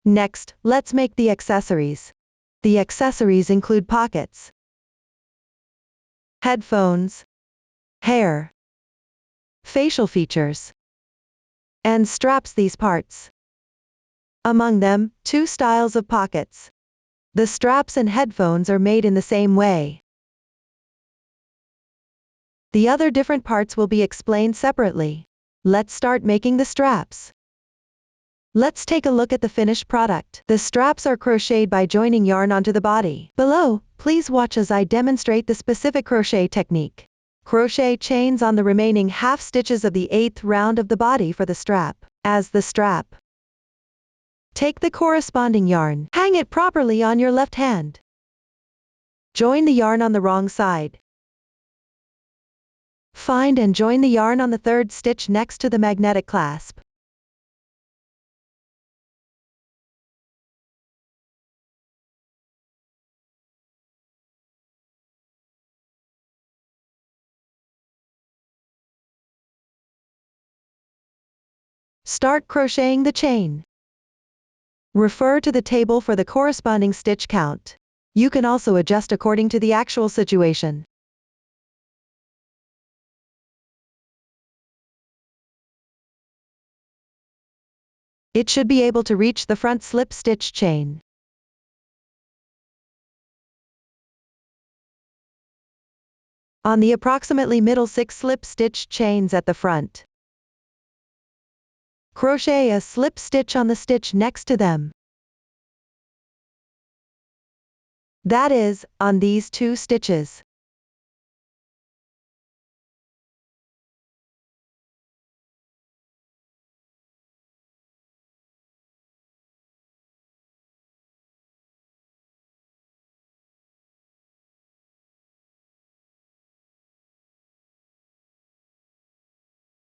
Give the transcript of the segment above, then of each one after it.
Next, let's make the accessories. The accessories include pockets, headphones, hair, facial features, and straps. These parts. Among them, 2 styles of pockets. The straps and headphones are made in the same way. The other different parts will be explained separately. Let's start making the straps. Let's take a look at the finished product. The straps are crocheted by joining yarn onto the body. Below, please watch as I demonstrate the specific crochet technique. Crochet chains on the remaining half stitches of the 8th round of the body for the strap. As the strap, take the corresponding yarn, hang it properly on your left hand. Join the yarn on the wrong side. Find and join the yarn on the 3rd stitch next to the magnetic clasp. Start crocheting the chain. Refer to the table for the corresponding stitch count. You can also adjust according to the actual situation. It should be able to reach the front slip stitch chain. On the approximately middle 6 slip stitch chains at the front, crochet a slip stitch on the stitch next to them. That is, on these 2 stitches.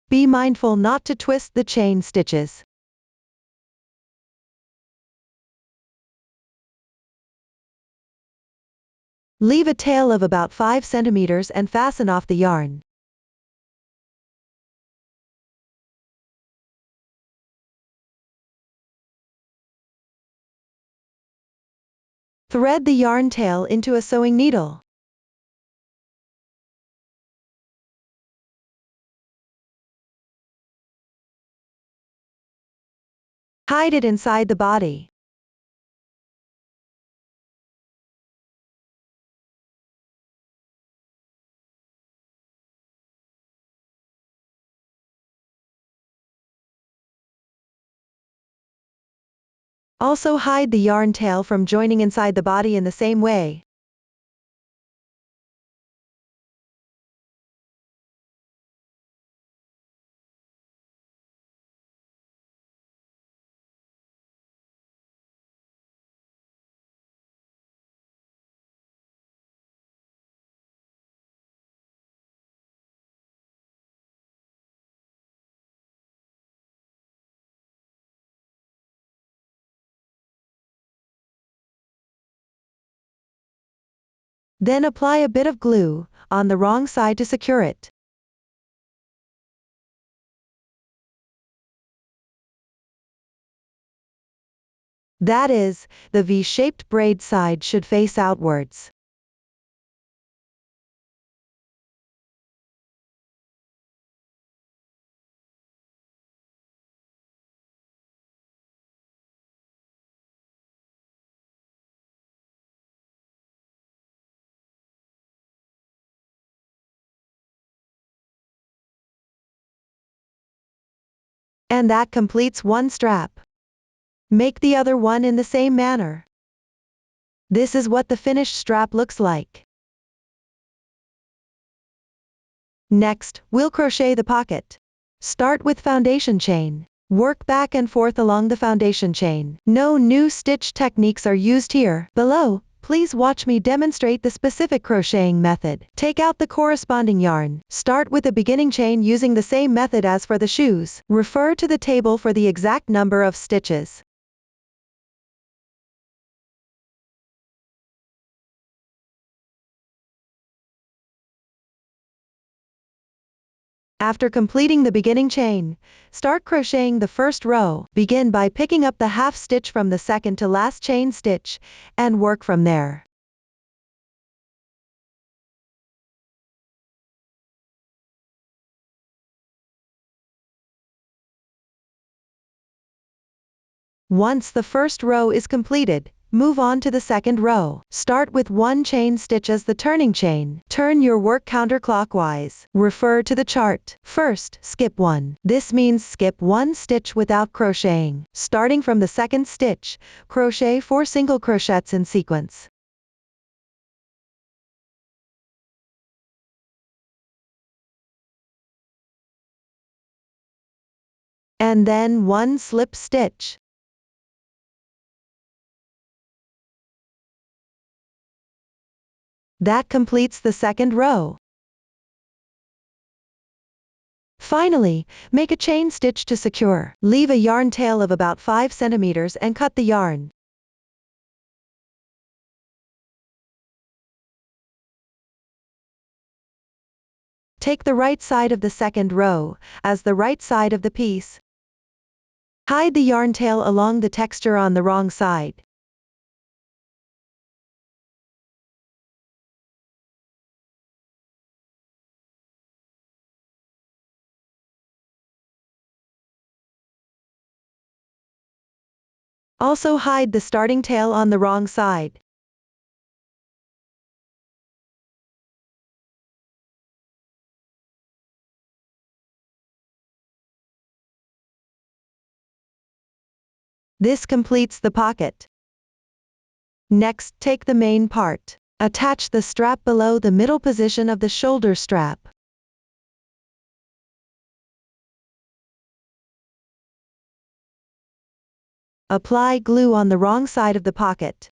Be mindful not to twist the chain stitches. Leave a tail of about 5 centimeters and fasten off the yarn. Thread the yarn tail into a sewing needle. Hide it inside the body. Also hide the yarn tail from joining inside the body in the same way. Then apply a bit of glue on the wrong side to secure it. That is, the V-shaped braid side should face outwards. And that completes one strap. Make the other one in the same manner. This is what the finished strap looks like. Next, we'll crochet the pocket. Start with foundation chain. Work back and forth along the foundation chain. No new stitch techniques are used here. Below, please watch me demonstrate the specific crocheting method. Take out the corresponding yarn. Start with the beginning chain using the same method as for the shoes. Refer to the table for the exact number of stitches. After completing the beginning chain, start crocheting the first row. Begin by picking up the half stitch from the second to last chain stitch, and work from there. Once the first row is completed, move on to the second row. Start with one chain stitch as the turning chain. Turn your work counterclockwise. Refer to the chart. First, skip one. This means skip one stitch without crocheting. Starting from the second stitch, crochet 4 single crochets in sequence. And then one slip stitch. That completes the second row. Finally, make a chain stitch to secure. Leave a yarn tail of about 5 centimeters and cut the yarn. Take the right side of the second row as the right side of the piece. Hide the yarn tail along the texture on the wrong side. Also hide the starting tail on the wrong side. This completes the pocket. Next, take the main part. Attach the strap below the middle position of the shoulder strap. Apply glue on the wrong side of the pocket.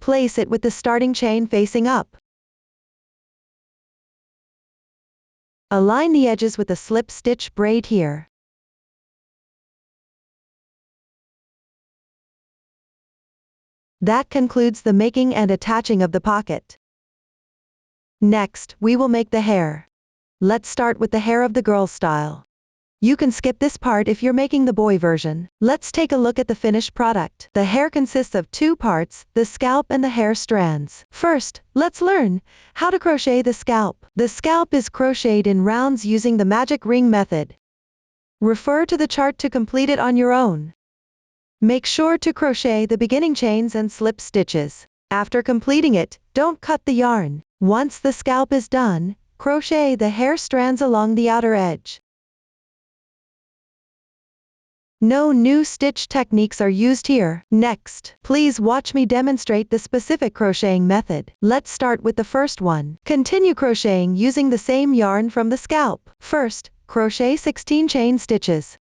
Place it with the starting chain facing up. Align the edges with a slip stitch braid here. That concludes the making and attaching of the pocket. Next, we will make the hair. Let's start with the hair of the girl style. You can skip this part if you're making the boy version. Let's take a look at the finished product. The hair consists of 2 parts, the scalp and the hair strands. First, let's learn how to crochet the scalp. The scalp is crocheted in rounds using the magic ring method. Refer to the chart to complete it on your own. Make sure to crochet the beginning chains and slip stitches. After completing it, don't cut the yarn. Once the scalp is done, crochet the hair strands along the outer edge. No new stitch techniques are used here. Next, please watch me demonstrate the specific crocheting method. Let's start with the first one. Continue crocheting using the same yarn from the scalp. First, crochet 16 chain stitches.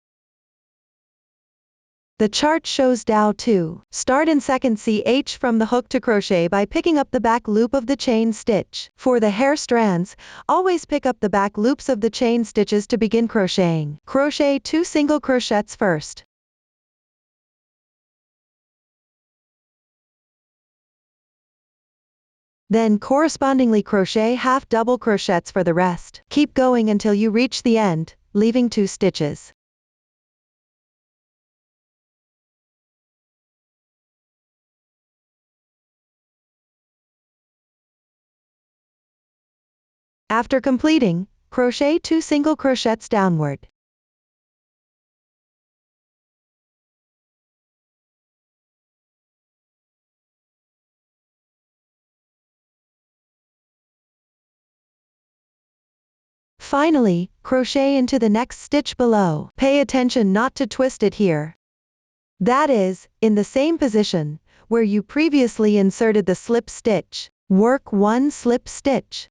The chart shows dow 2. Start in second CH from the hook to crochet by picking up the back loop of the chain stitch. For the hair strands, always pick up the back loops of the chain stitches to begin crocheting. Crochet 2 single crochets first. Then correspondingly crochet half double crochets for the rest. Keep going until you reach the end, leaving 2 stitches. After completing, crochet 2 single crochets downward. Finally, crochet into the next stitch below. Pay attention not to twist it here. That is, in the same position, where you previously inserted the slip stitch. Work 1 slip stitch.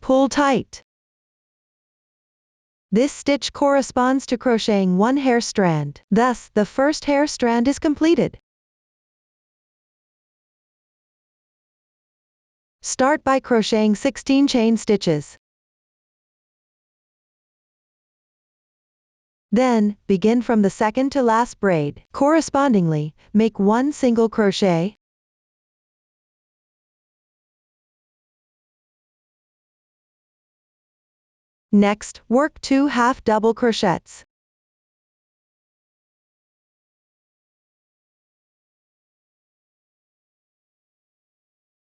Pull tight. This stitch corresponds to crocheting 1 hair strand. Thus, the first hair strand is completed. Start by crocheting 16 chain stitches. Then, begin from the second to last braid. Correspondingly, make 1 single crochet. Next, work 2 half double crochets.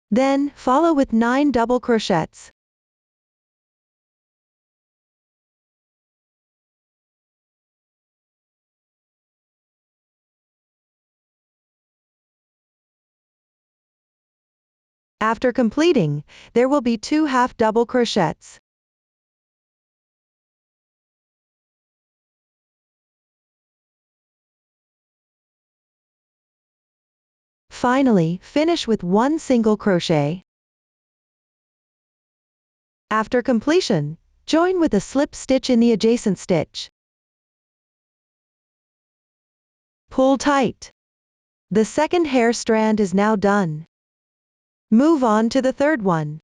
Then, follow with 9 double crochets. After completing, there will be 2 half double crochets. Finally, finish with 1 single crochet. After completion, join with a slip stitch in the adjacent stitch. Pull tight. The second hair strand is now done. Move on to the third one.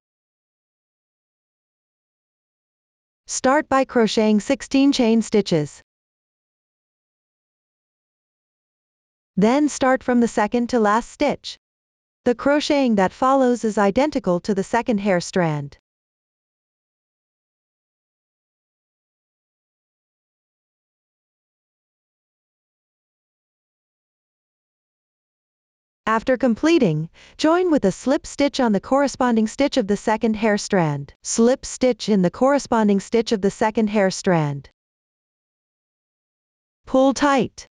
Start by crocheting 16 chain stitches. Then start from the second to last stitch. The crocheting that follows is identical to the second hair strand. After completing, join with a slip stitch on the corresponding stitch of the second hair strand. Slip stitch in the corresponding stitch of the second hair strand. Pull tight.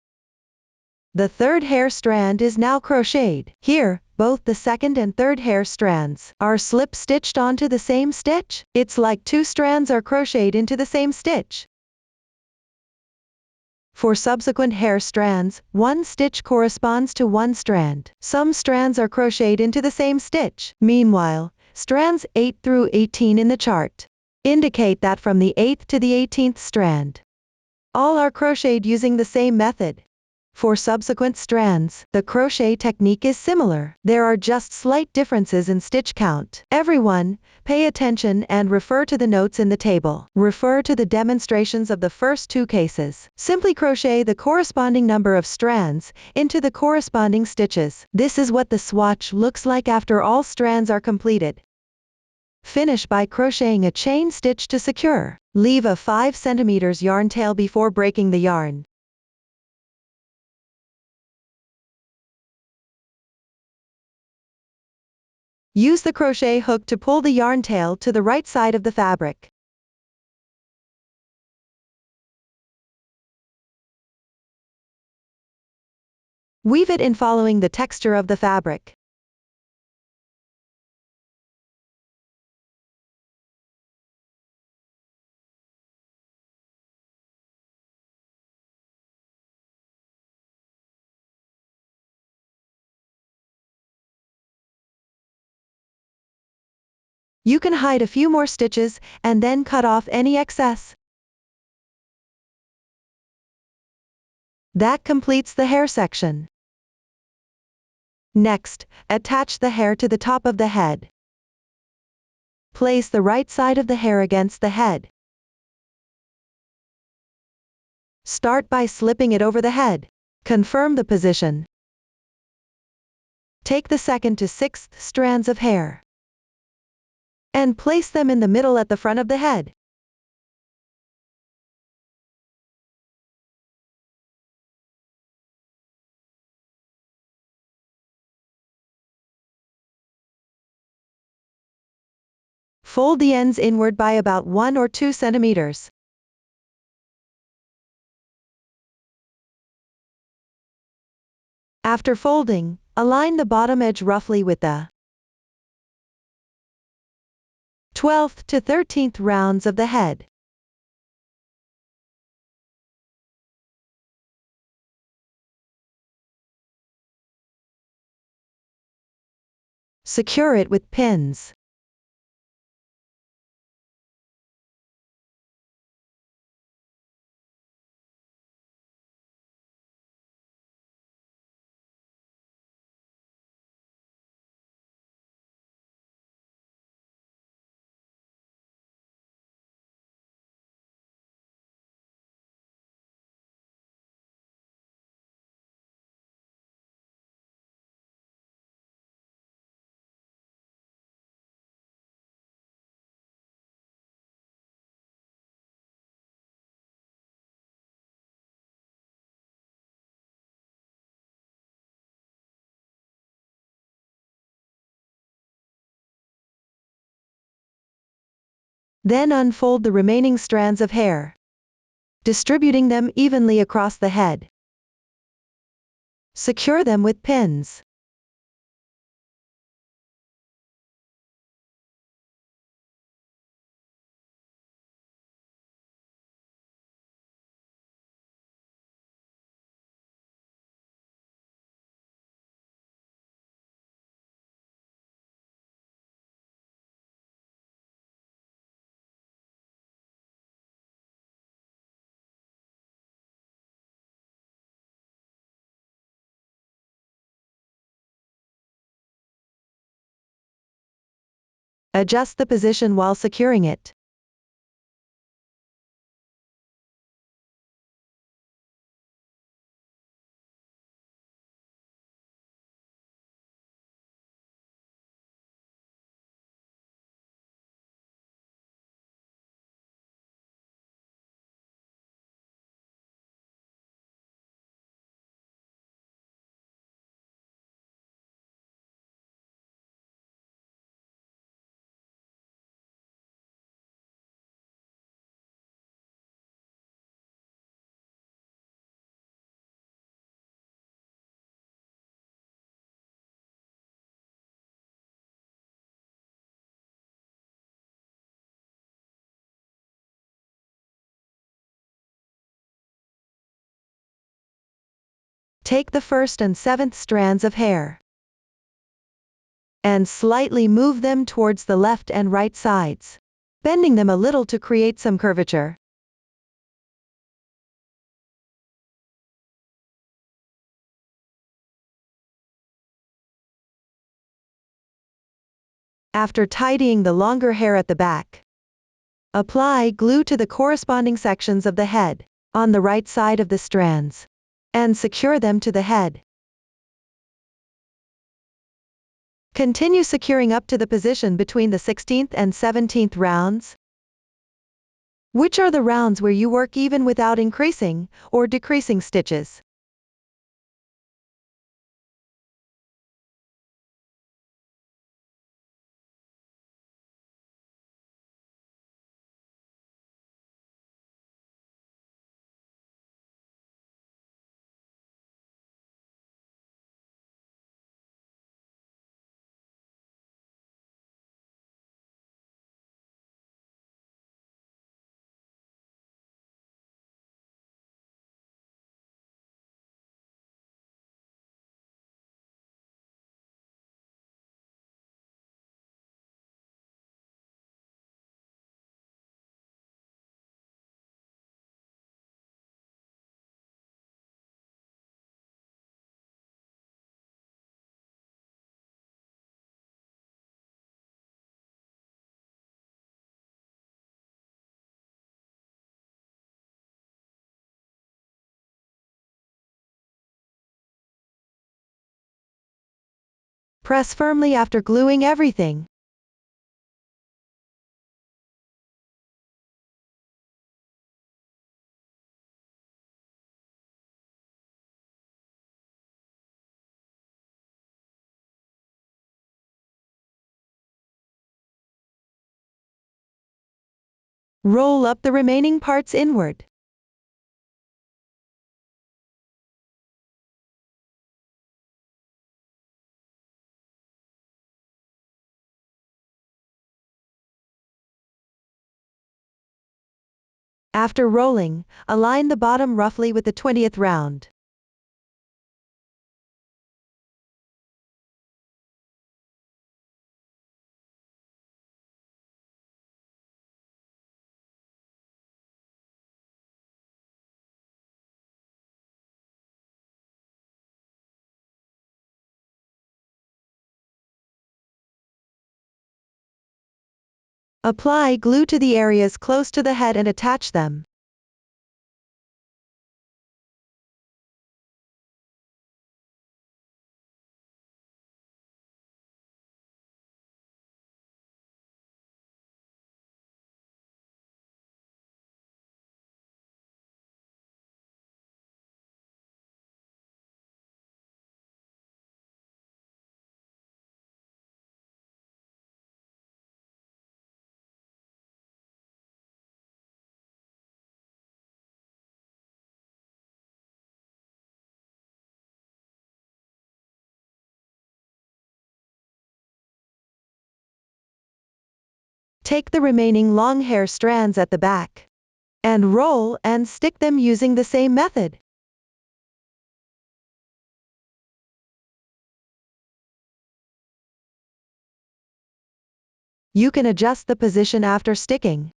The third hair strand is now crocheted. Here, both the second and third hair strands are slip stitched onto the same stitch. It's like 2 strands are crocheted into the same stitch. For subsequent hair strands, 1 stitch corresponds to 1 strand. Some strands are crocheted into the same stitch. Meanwhile, strands 8 through 18 in the chart indicate that from the 8th to the 18th strand, all are crocheted using the same method. For subsequent strands, the crochet technique is similar. There are just slight differences in stitch count. Everyone, pay attention and refer to the notes in the table. Refer to the demonstrations of the first 2 cases. Simply crochet the corresponding number of strands into the corresponding stitches. This is what the swatch looks like after all strands are completed. Finish by crocheting a chain stitch to secure. Leave a 5 cm yarn tail before breaking the yarn. Use the crochet hook to pull the yarn tail to the right side of the fabric. Weave it in following the texture of the fabric. You can hide a few more stitches and then cut off any excess. That completes the hair section. Next, attach the hair to the top of the head. Place the right side of the hair against the head. Start by slipping it over the head. Confirm the position. Take the 2nd to 6th strands of hair and place them in the middle at the front of the head. Fold the ends inward by about 1 or 2 centimeters. After folding, align the bottom edge roughly with the 12th to 13th rounds of the head. Secure it with pins. Then unfold the remaining strands of hair, distributing them evenly across the head. Secure them with pins. Adjust the position while securing it. Take the first and seventh strands of hair and slightly move them towards the left and right sides, bending them a little to create some curvature. After tidying the longer hair at the back, apply glue to the corresponding sections of the head, on the right side of the strands, and secure them to the head. Continue securing up to the position between the 16th and 17th rounds, which are the rounds where you work even without increasing or decreasing stitches. Press firmly after gluing everything. Roll up the remaining parts inward. After rolling, align the bottom roughly with the 20th round. Apply glue to the areas close to the head and attach them. Take the remaining long hair strands at the back and roll and stick them using the same method. You can adjust the position after sticking.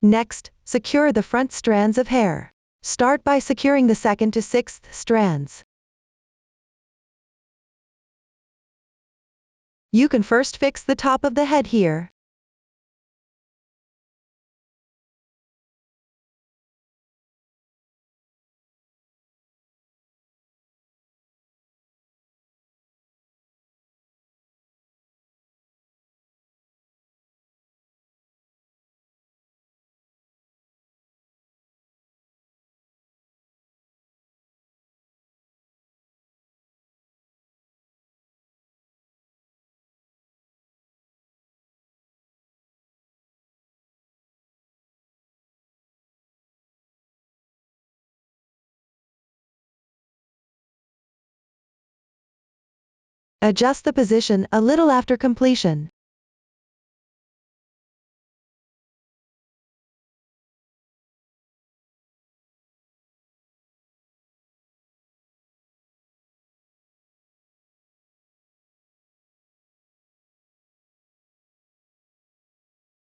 Next, secure the front strands of hair. Start by securing the 2nd to 6th strands. You can first fix the top of the head here. Adjust the position a little after completion.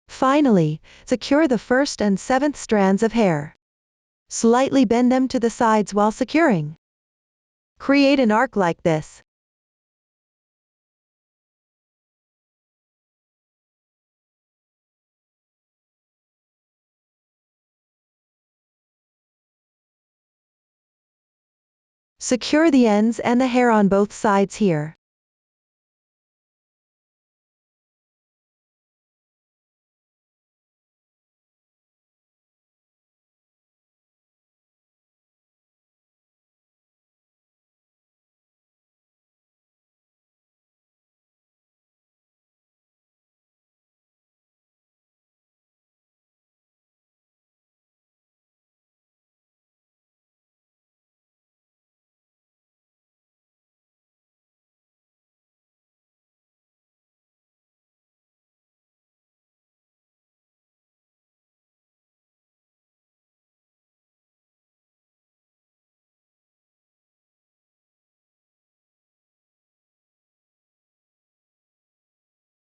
Finally, secure the 1st and 7th strands of hair. Slightly bend them to the sides while securing. Create an arc like this. Secure the ends and the hair on both sides here.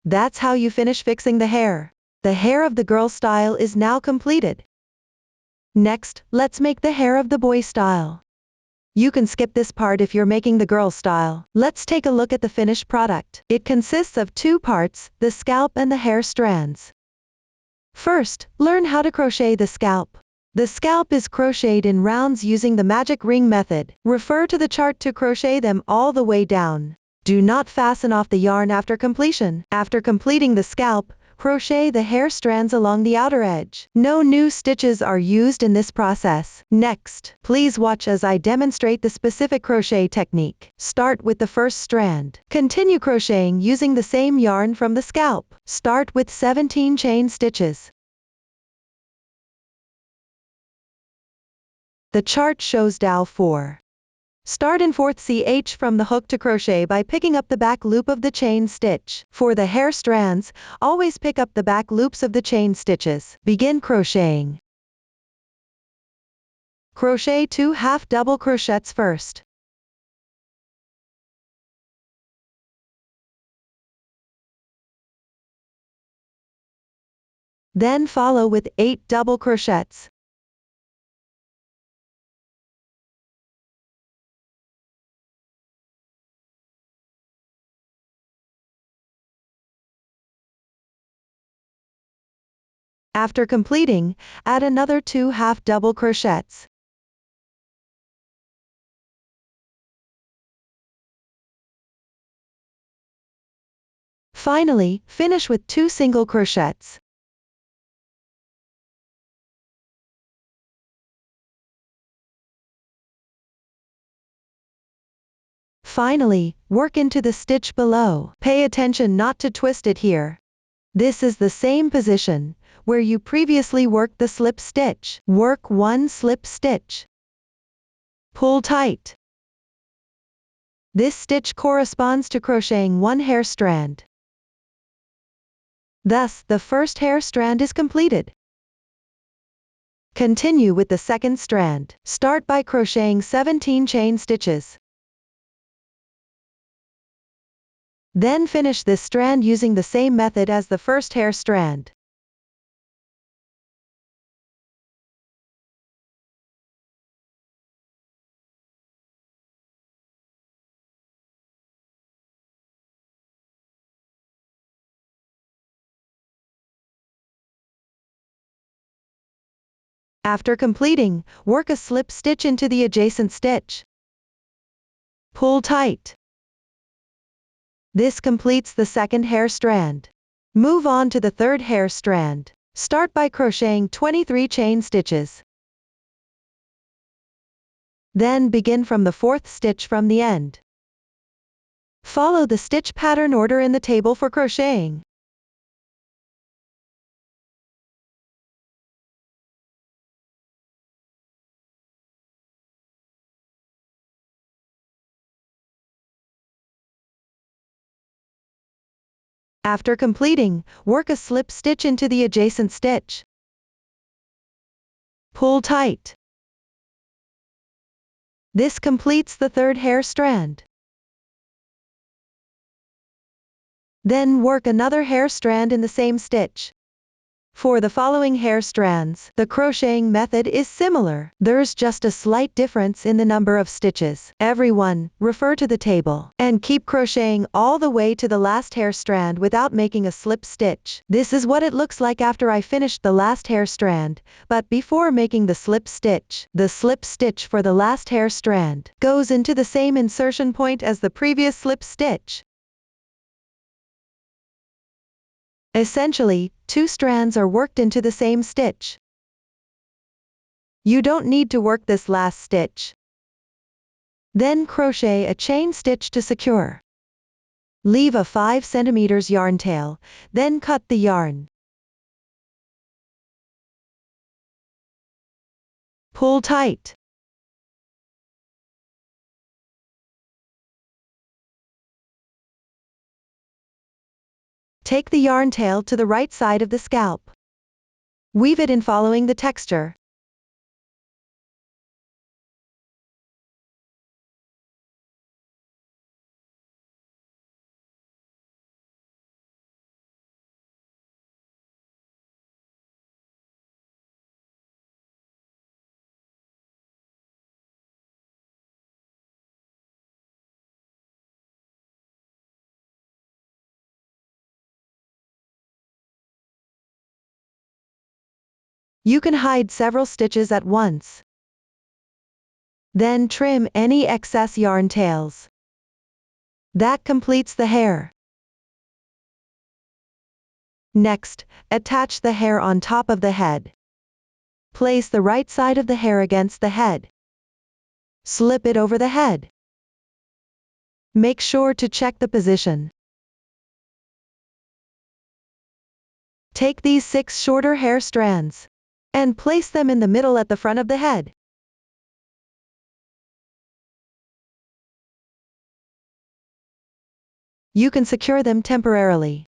That's how you finish fixing the hair. The hair of the girl style is now completed. Next, let's make the hair of the boy style. You can skip this part if you're making the girl style. Let's take a look at the finished product. It consists of 2 parts, the scalp and the hair strands. First, learn how to crochet the scalp. The scalp is crocheted in rounds using the magic ring method. Refer to the chart to crochet them all the way down. Do not fasten off the yarn after completion. After completing the scalp, crochet the hair strands along the outer edge. No new stitches are used in this process. Next, please watch as I demonstrate the specific crochet technique. Start with the first strand. Continue crocheting using the same yarn from the scalp. Start with 17 chain stitches. The chart shows dowel 4. Start in 4th CH from the hook to crochet by picking up the back loop of the chain stitch. For the hair strands, always pick up the back loops of the chain stitches. Begin crocheting. Crochet 2 half double crochets first. Then follow with 8 double crochets. After completing, add another 2 half double crochets. Finally, finish with 2 single crochets. Finally, work into the stitch below. Pay attention not to twist it here. This is the same position where you previously worked the slip stitch. Work one slip stitch. Pull tight. This stitch corresponds to crocheting one hair strand. Thus, the first hair strand is completed. Continue with the second strand. Start by crocheting 17 chain stitches. Then finish this strand using the same method as the first hair strand. After completing, work a slip stitch into the adjacent stitch. Pull tight. This completes the second hair strand. Move on to the third hair strand. Start by crocheting 23 chain stitches. Then begin from the fourth stitch from the end. Follow the stitch pattern order in the table for crocheting. After completing, work a slip stitch into the adjacent stitch. Pull tight. This completes the third hair strand. Then work another hair strand in the same stitch. For the following hair strands, the crocheting method is similar. There's just a slight difference in the number of stitches. Everyone, refer to the table, and keep crocheting all the way to the last hair strand without making a slip stitch. This is what it looks like after I finished the last hair strand, but before making the slip stitch for the last hair strand goes into the same insertion point as the previous slip stitch. Essentially, two strands are worked into the same stitch. You don't need to work this last stitch. Then crochet a chain stitch to secure. Leave a 5 cm yarn tail, then cut the yarn. Pull tight. Take the yarn tail to the right side of the scalp. Weave it in following the texture. You can hide several stitches at once. Then trim any excess yarn tails. That completes the hair. Next, attach the hair on top of the head. Place the right side of the hair against the head. Slip it over the head. Make sure to check the position. Take these 6 shorter hair strands and place them in the middle at the front of the head. You can secure them temporarily.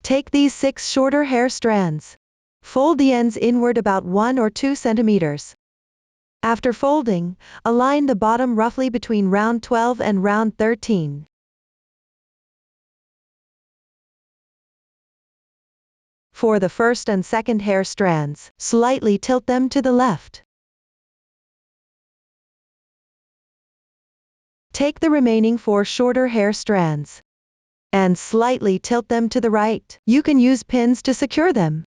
Take these 6 shorter hair strands. Fold the ends inward about 1 or 2 centimeters. After folding, align the bottom roughly between round 12 and round 13. For the first and second hair strands, slightly tilt them to the left. Take the remaining 4 shorter hair strands and slightly tilt them to the right. You can use pins to secure them.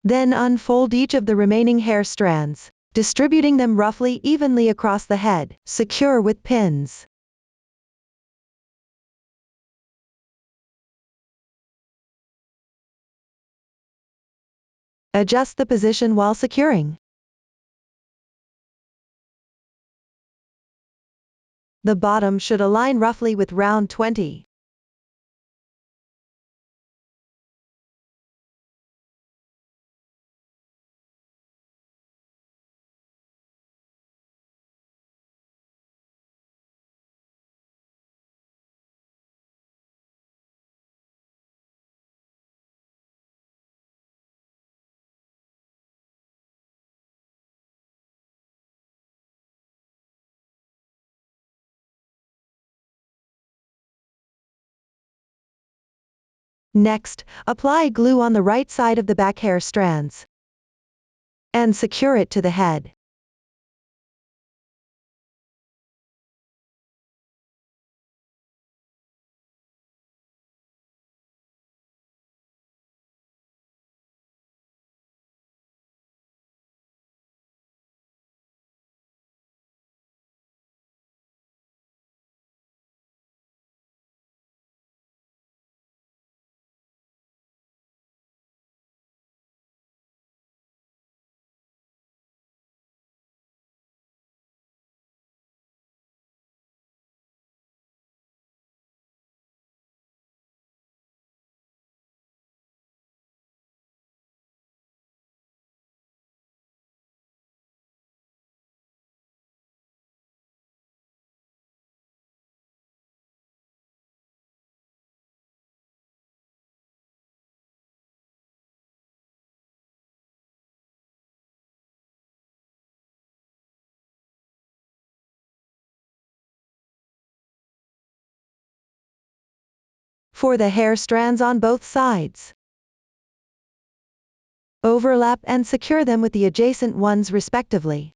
Then unfold each of the remaining hair strands, distributing them roughly evenly across the head, secure with pins. Adjust the position while securing. The bottom should align roughly with round 20. Next, apply glue on the right side of the back hair strands and secure it to the head. For the hair strands on both sides, overlap and secure them with the adjacent ones respectively.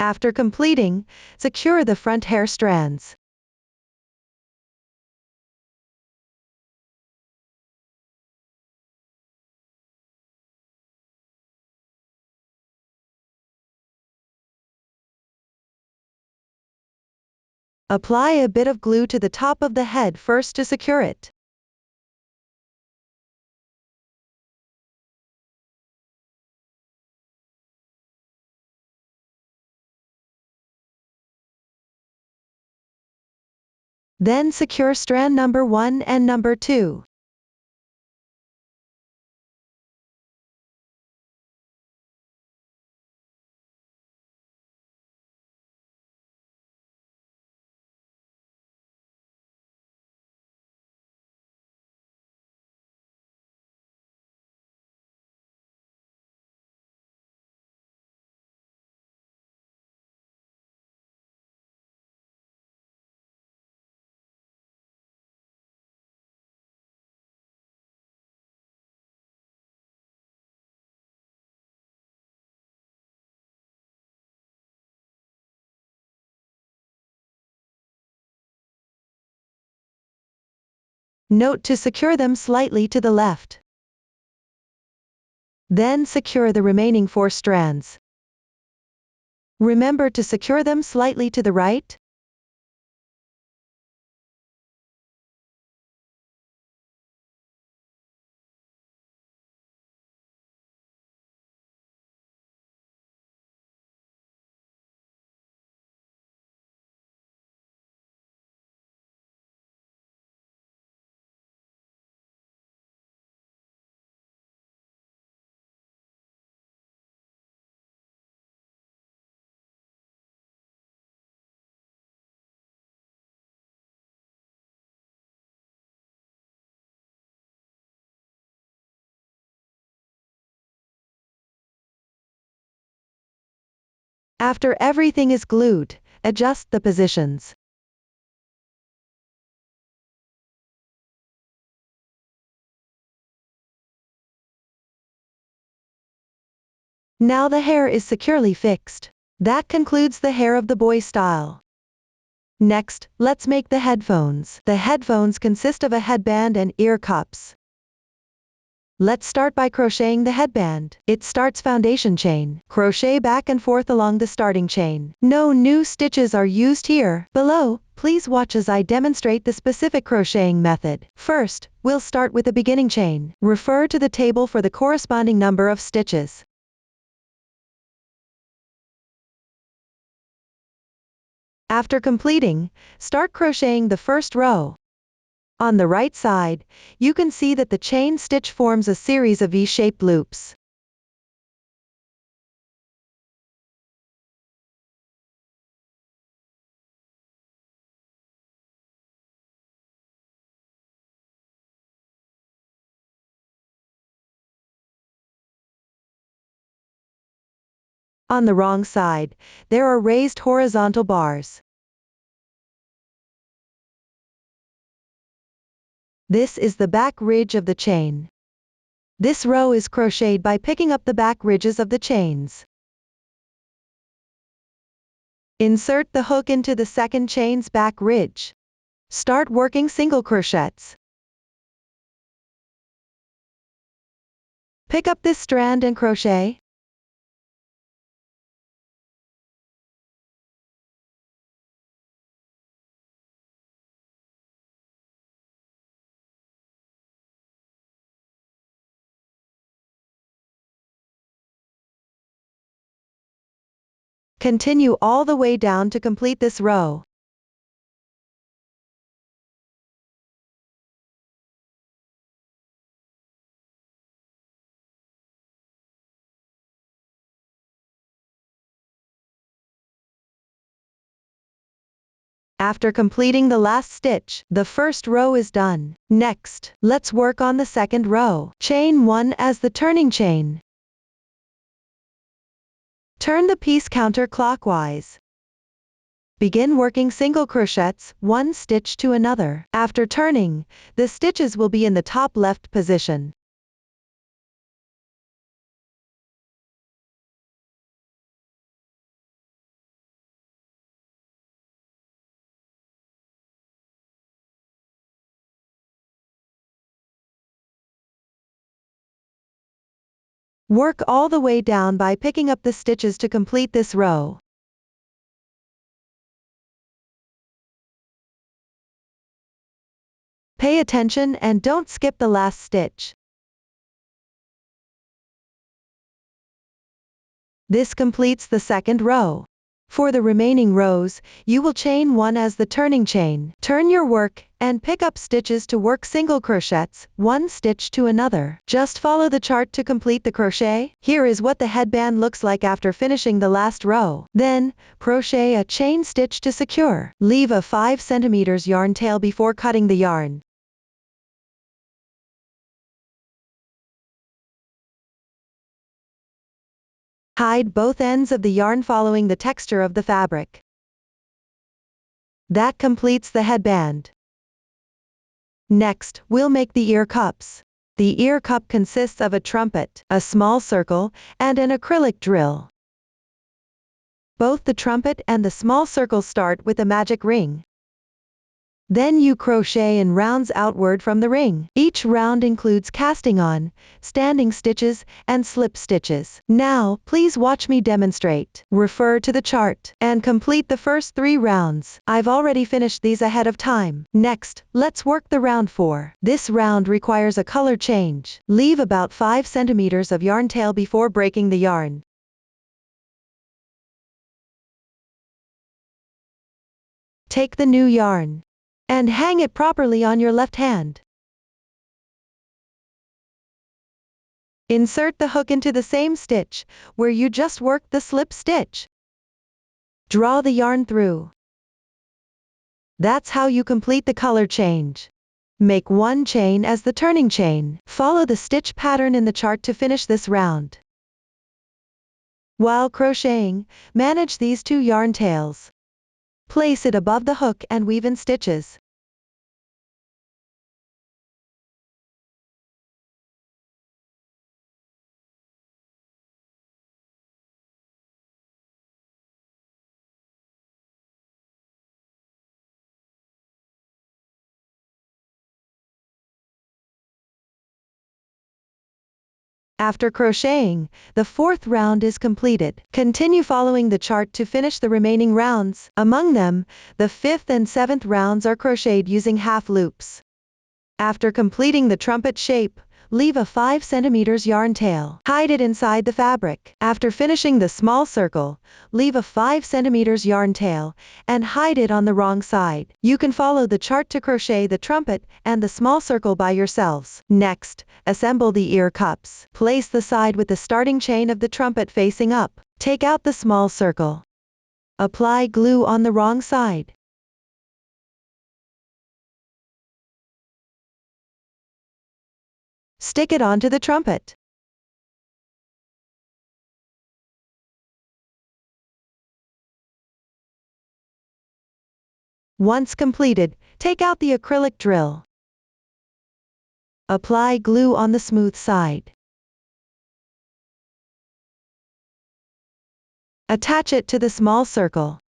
After completing, secure the front hair strands. Apply a bit of glue to the top of the head first to secure it. Then secure strand number 1 and number 2. Note to secure them slightly to the left. Then secure the remaining 4 strands. Remember to secure them slightly to the right. After everything is glued, adjust the positions. Now the hair is securely fixed. That concludes the hair of the boy style. Next, let's make the headphones. The headphones consist of a headband and ear cups. Let's start by crocheting the headband. It starts foundation chain. Crochet back and forth along the starting chain. No new stitches are used here. Below, please watch as I demonstrate the specific crocheting method. First, we'll start with the beginning chain. Refer to the table for the corresponding number of stitches. After completing, start crocheting the first row. On the right side, you can see that the chain stitch forms a series of V-shaped loops. On the wrong side, there are raised horizontal bars. This is the back ridge of the chain. This row is crocheted by picking up the back ridges of the chains. Insert the hook into the second chain's back ridge. Start working single crochets. Pick up this strand and crochet. Continue all the way down to complete this row. After completing the last stitch, the first row is done. Next, let's work on the second row. Chain 1 as the turning chain. Turn the piece counterclockwise. Begin working single crochets, one stitch to another. After turning, the stitches will be in the top left position. Work all the way down by picking up the stitches to complete this row. Pay attention and don't skip the last stitch. This completes the second row. For the remaining rows, you will chain 1 as the turning chain. Turn your work, and pick up stitches to work single crochets, one stitch to another. Just follow the chart to complete the crochet. Here is what the headband looks like after finishing the last row. Then, crochet a chain stitch to secure. Leave a 5 cm yarn tail before cutting the yarn. Hide both ends of the yarn following the texture of the fabric. That completes the headband. Next, we'll make the ear cups. The ear cup consists of a trumpet, a small circle, and an acrylic drill. Both the trumpet and the small circle start with a magic ring. Then you crochet in rounds outward from the ring. Each round includes casting on, standing stitches, and slip stitches. Now, please watch me demonstrate. Refer to the chart and complete the first 3 rounds. I've already finished these ahead of time. Next, let's work the round 4. This round requires a color change. Leave about 5 cm of yarn tail before breaking the yarn. Take the new yarn and hang it properly on your left hand. Insert the hook into the same stitch, where you just worked the slip stitch. Draw the yarn through. That's how you complete the color change. Make 1 chain as the turning chain. Follow the stitch pattern in the chart to finish this round. While crocheting, manage these two yarn tails. Place it above the hook and weave in stitches. After crocheting, the fourth round is completed. Continue following the chart to finish the remaining rounds. Among them, the fifth and seventh rounds are crocheted using half loops. After completing the trumpet shape, leave a 5 cm yarn tail. Hide it inside the fabric. After finishing the small circle, leave a 5 cm yarn tail, and hide it on the wrong side. You can follow the chart to crochet the trumpet and the small circle by yourselves. Next, assemble the ear cups. Place the side with the starting chain of the trumpet facing up. Take out the small circle. Apply glue on the wrong side. Stick it onto the trumpet. Once completed, take out the acrylic drill. Apply glue on the smooth side. Attach it to the small circle.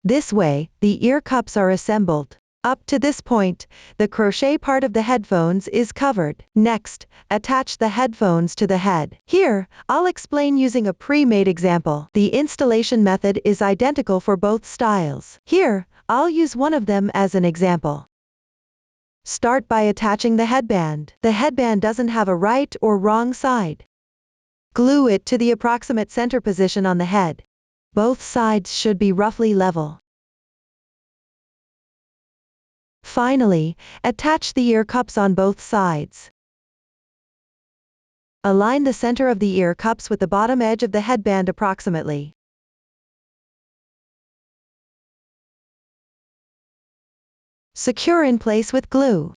This way, the ear cups are assembled. Up to this point, the crochet part of the headphones is covered. Next, attach the headphones to the head. Here, I'll explain using a pre-made example. The installation method is identical for both styles. Here, I'll use one of them as an example. Start by attaching the headband. The headband doesn't have a right or wrong side. Glue it to the approximate center position on the head. Both sides should be roughly level. Finally, attach the ear cups on both sides. Align the center of the ear cups with the bottom edge of the headband approximately. Secure in place with glue.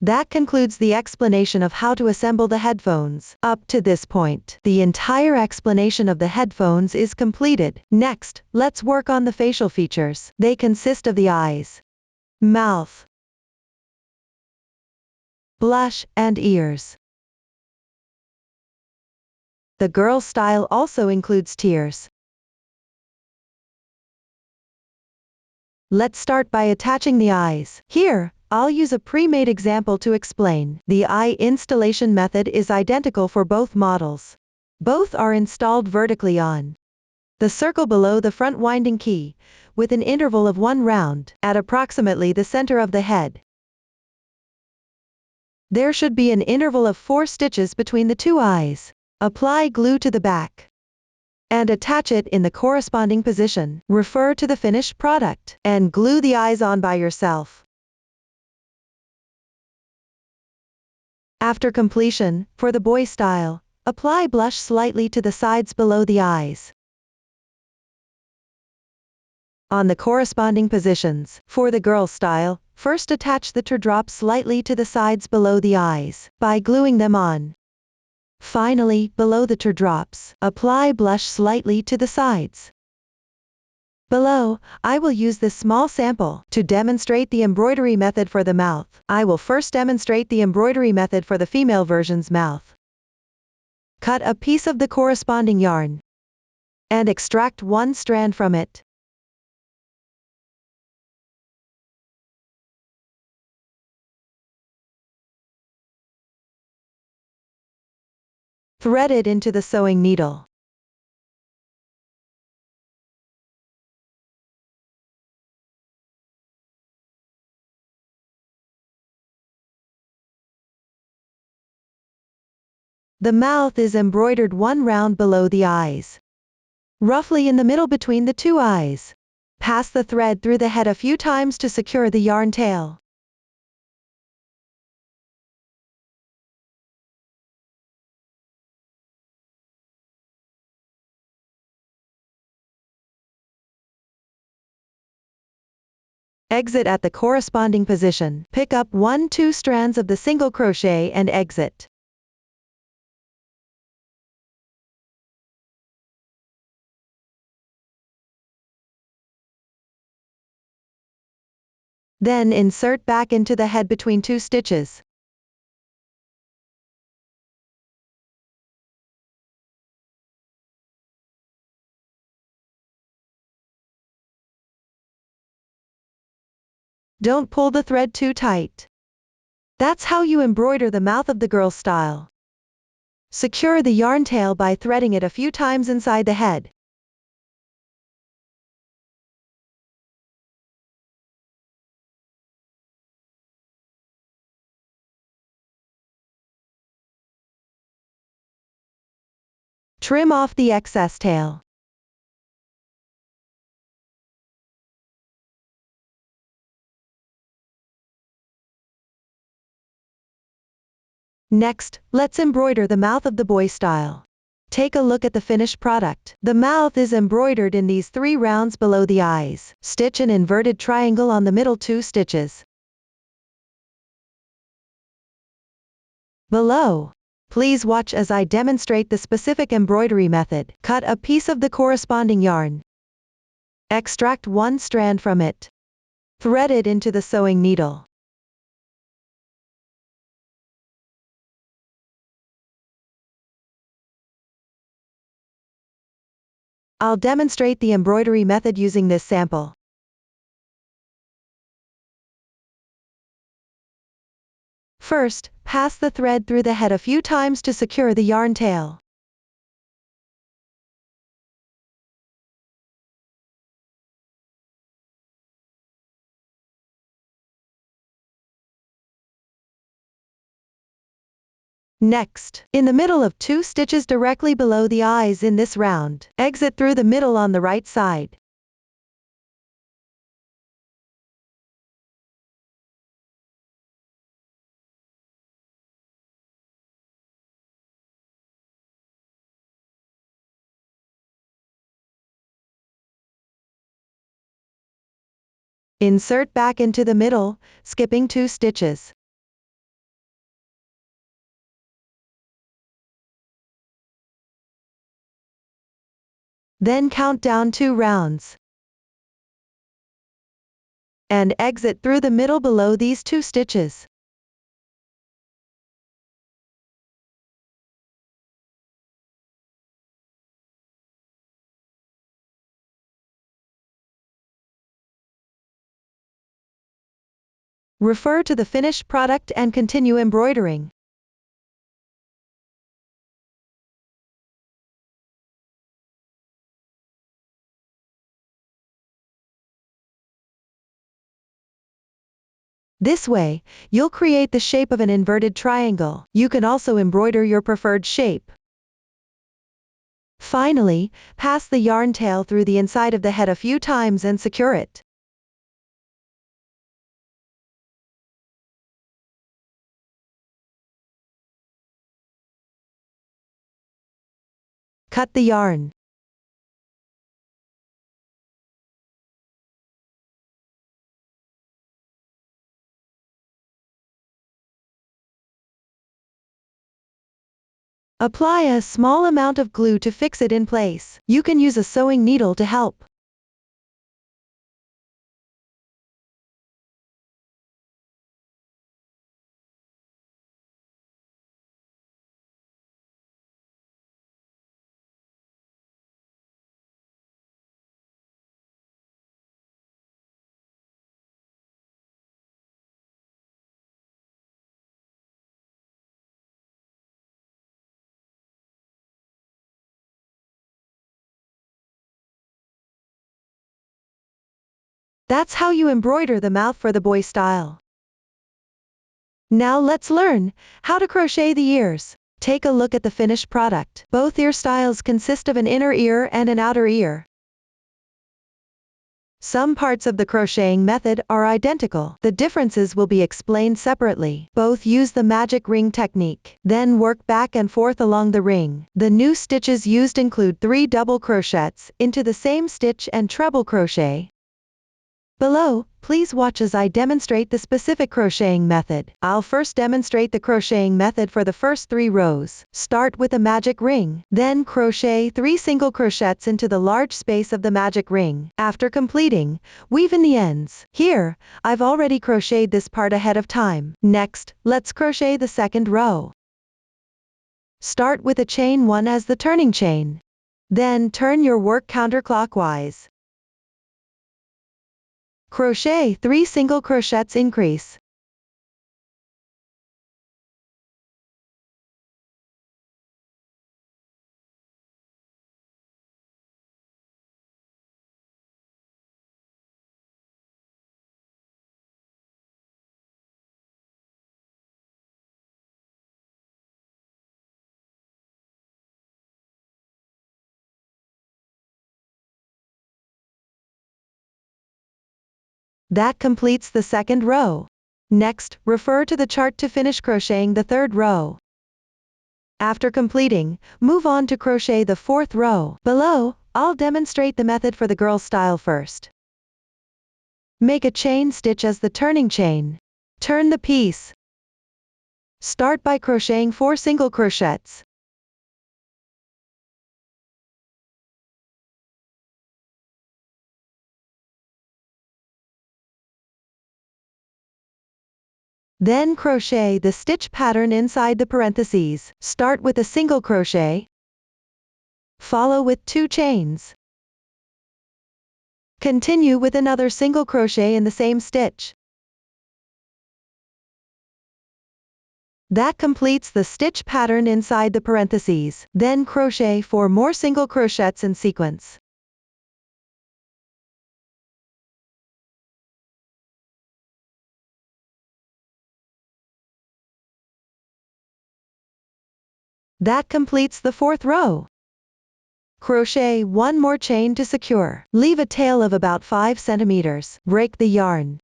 That concludes the explanation of how to assemble the headphones. Up to this point, the entire explanation of the headphones is completed. Next, let's work on the facial features. They consist of the eyes, mouth, blush, and ears. The girl style also includes tears. Let's start by attaching the eyes. Here, I'll use a pre-made example to explain. The eye installation method is identical for both models. Both are installed vertically on the circle below the front winding key, with an interval of 1 round, at approximately the center of the head. There should be an interval of 4 stitches between the two eyes. Apply glue to the back and attach it in the corresponding position. Refer to the finished product and glue the eyes on by yourself. After completion, for the boy style, apply blush slightly to the sides below the eyes. On the corresponding positions, for the girl style, first attach the teardrop slightly to the sides below the eyes, by gluing them on. Finally, below the teardrops, apply blush slightly to the sides. Below, I will use this small sample to demonstrate the embroidery method for the mouth. I will first demonstrate the embroidery method for the female version's mouth. Cut a piece of the corresponding yarn and extract one strand from it. Thread it into the sewing needle. The mouth is embroidered 1 round below the eyes, roughly in the middle between the two eyes. Pass the thread through the head a few times to secure the yarn tail. Exit at the corresponding position. Pick up 1-2 strands of the single crochet and exit. Then insert back into the head between 2 stitches. Don't pull the thread too tight. That's how you embroider the mouth of the girl style. Secure the yarn tail by threading it a few times inside the head. Trim off the excess tail. Next, let's embroider the mouth of the boy style. Take a look at the finished product. The mouth is embroidered in these 3 rounds below the eyes. Stitch an inverted triangle on the middle 2 stitches. Below. Please watch as I demonstrate the specific embroidery method. Cut a piece of the corresponding yarn. Extract 1 strand from it. Thread it into the sewing needle. I'll demonstrate the embroidery method using this sample. First, pass the thread through the head a few times to secure the yarn tail. Next, in the middle of 2 stitches directly below the eyes in this round, exit through the middle on the right side. Insert back into the middle, skipping 2 stitches. Then count down 2 rounds. And exit through the middle below these 2 stitches. Refer to the finished product and continue embroidering. This way, you'll create the shape of an inverted triangle. You can also embroider your preferred shape. Finally, pass the yarn tail through the inside of the head a few times and secure it. Cut the yarn. Apply a small amount of glue to fix it in place. You can use a sewing needle to help. That's how you embroider the mouth for the boy style. Now let's learn how to crochet the ears. Take a look at the finished product. Both ear styles consist of an inner ear and an outer ear. Some parts of the crocheting method are identical. The differences will be explained separately. Both use the magic ring technique. Then work back and forth along the ring. The new stitches used include 3 double crochets into the same stitch and treble crochet. Below, please watch as I demonstrate the specific crocheting method. I'll first demonstrate the crocheting method for the first 3 rows. Start with a magic ring. Then crochet 3 single crochets into the large space of the magic ring. After completing, weave in the ends. Here, I've already crocheted this part ahead of time. Next, let's crochet the second row. Start with a chain 1 as the turning chain. Then turn your work counterclockwise. Crochet 3 single crochets increase. That completes the second row. Next, refer to the chart to finish crocheting the third row. After completing, move on to crochet the fourth row. Below, I'll demonstrate the method for the girl style first. Make a chain stitch as the turning chain. Turn the piece. Start by crocheting 4 single crochets. Then crochet the stitch pattern inside the parentheses. Start with a single crochet. Follow with 2 chains. Continue with another single crochet in the same stitch. That completes the stitch pattern inside the parentheses. Then crochet 4 more single crochets in sequence. That completes the fourth row. Crochet 1 more chain to secure. Leave a tail of about 5 centimeters. Break the yarn.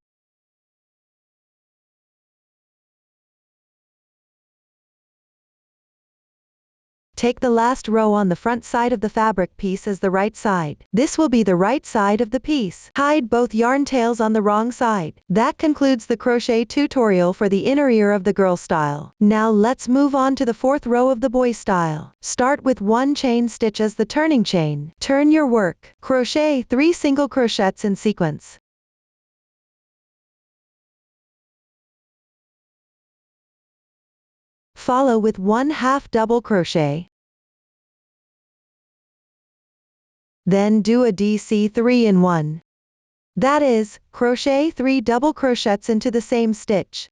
Take the last row on the front side of the fabric piece as the right side. This will be the right side of the piece. Hide both yarn tails on the wrong side. That concludes the crochet tutorial for the inner ear of the girl style. Now let's move on to the fourth row of the boy style. Start with 1 chain stitch as the turning chain. Turn your work. Crochet 3 single crochets in sequence. Follow with 1 half double crochet. Then do a DC 3 in 1. That is, crochet 3 double crochets into the same stitch.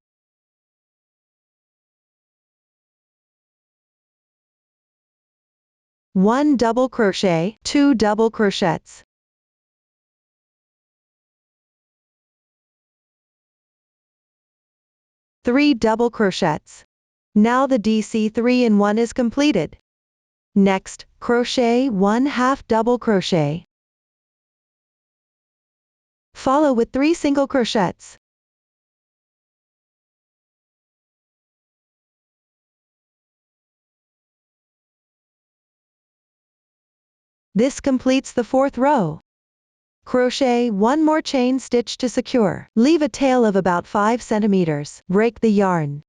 One double crochet, 2 double crochets. Three double crochets. Now the DC 3 in 1 is completed. Next, crochet 1 half double crochet. Follow with 3 single crochets. This completes the fourth row. Crochet 1 more chain stitch to secure. Leave a tail of about 5 centimeters. Break the yarn.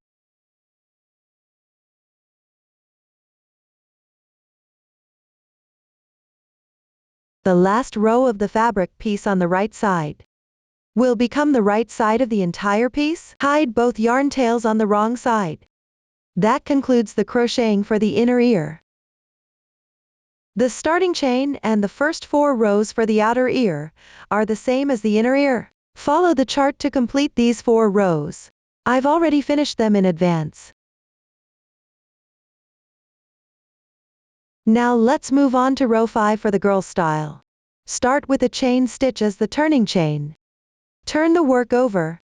The last row of the fabric piece on the right side will become the right side of the entire piece. Hide both yarn tails on the wrong side. That concludes the crocheting for the inner ear. The starting chain and the first 4 rows for the outer ear are the same as the inner ear. Follow the chart to complete these 4 rows. I've already finished them in advance. Now let's move on to row 5 for the girl style. Start with a chain stitch as the turning chain. Turn the work over.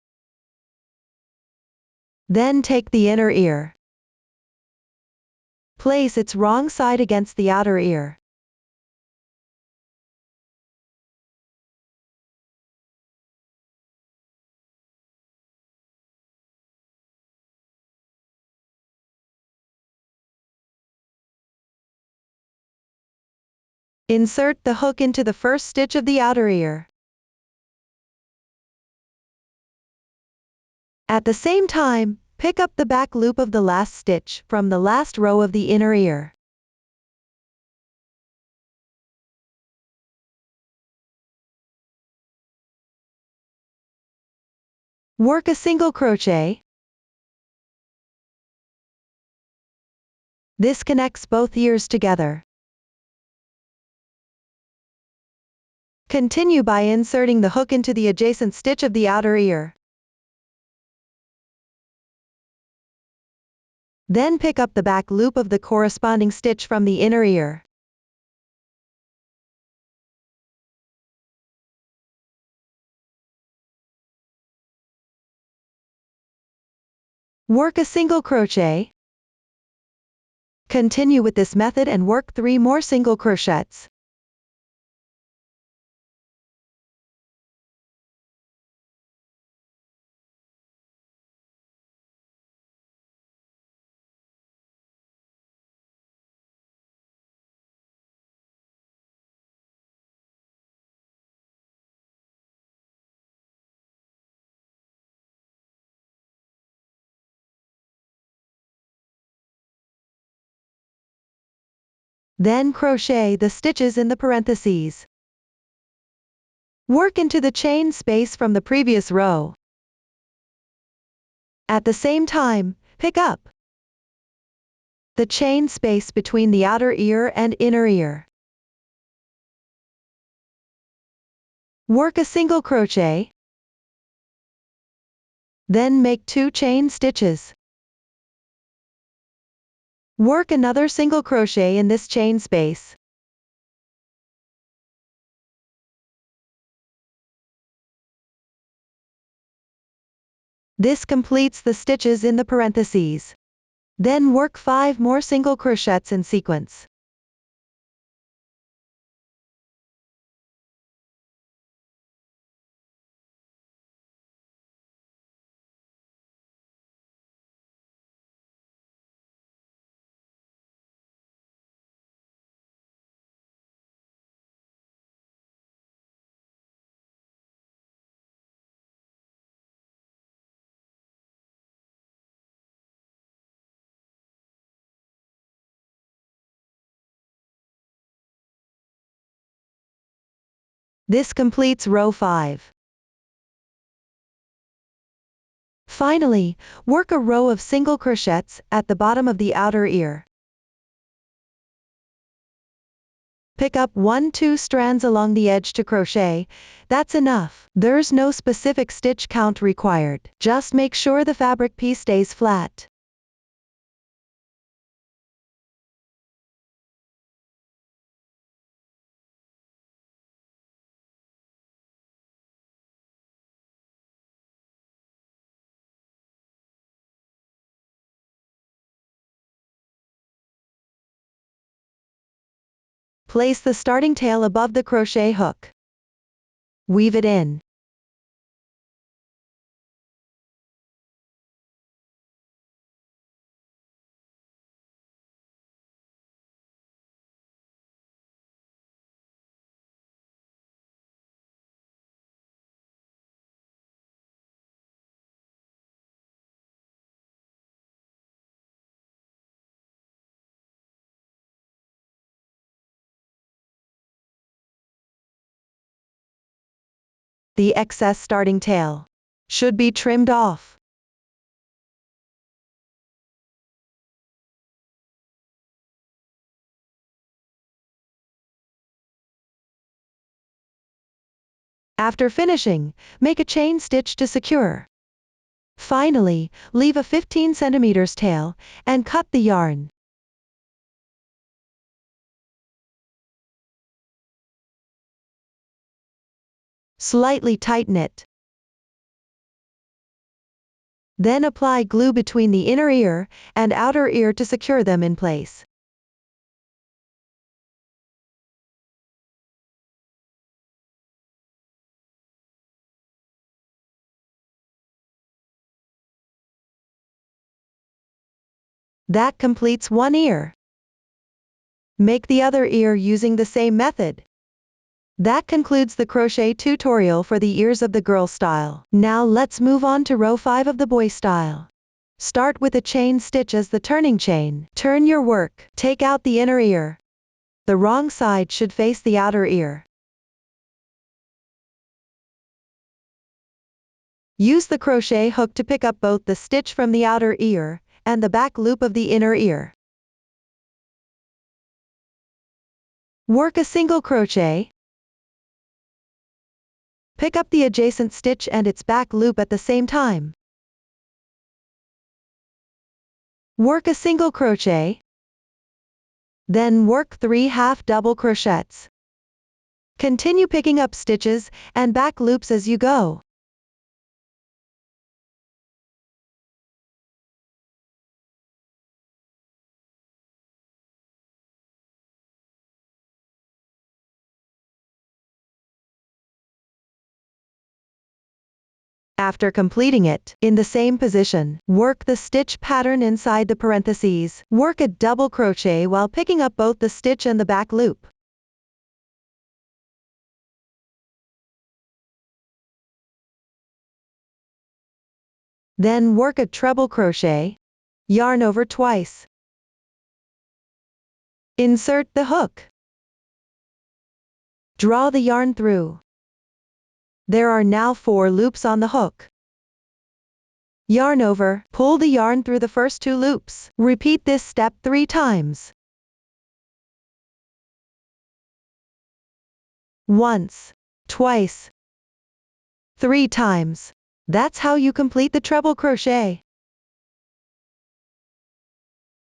Then take the inner ear. Place its wrong side against the outer ear. Insert the hook into the first stitch of the outer ear. At the same time, pick up the back loop of the last stitch from the last row of the inner ear. Work a single crochet. This connects both ears together. Continue by inserting the hook into the adjacent stitch of the outer ear. Then pick up the back loop of the corresponding stitch from the inner ear. Work a single crochet. Continue with this method and work 3 more single crochets. Then crochet the stitches in the parentheses. Work into the chain space from the previous row. At the same time, pick up the chain space between the outer ear and inner ear. Work a single crochet. Then make 2 chain stitches. Work another single crochet in this chain space. This completes the stitches in the parentheses. Then work 5 more single crochets in sequence. This completes row 5. Finally, work a row of single crochets at the bottom of the outer ear. Pick up 1-2 strands along the edge to crochet. That's enough. There's no specific stitch count required. Just make sure the fabric piece stays flat. Place the starting tail above the crochet hook. Weave it in. The excess starting tail should be trimmed off. After finishing, make a chain stitch to secure. Finally, leave a 15 cm tail, and cut the yarn. Slightly tighten it. Then apply glue between the inner ear and outer ear to secure them in place. That completes one ear. Make the other ear using the same method. That concludes the crochet tutorial for the ears of the girl style. Now let's move on to row 5 of the boy style. Start with a chain stitch as the turning chain. Turn your work. Take out the inner ear. The wrong side should face the outer ear. Use the crochet hook to pick up both the stitch from the outer ear and the back loop of the inner ear. Work a single crochet. Pick up the adjacent stitch and its back loop at the same time. Work a single crochet. Then work 3 half double crochets. Continue picking up stitches and back loops as you go. After completing it, in the same position, work the stitch pattern inside the parentheses. Work a double crochet while picking up both the stitch and the back loop. Then work a treble crochet. Yarn over twice. Insert the hook. Draw the yarn through. There are now 4 loops on the hook. Yarn over, pull the yarn through the first 2 loops. Repeat this step 3 times. Once, twice, 3 times. That's how you complete the treble crochet.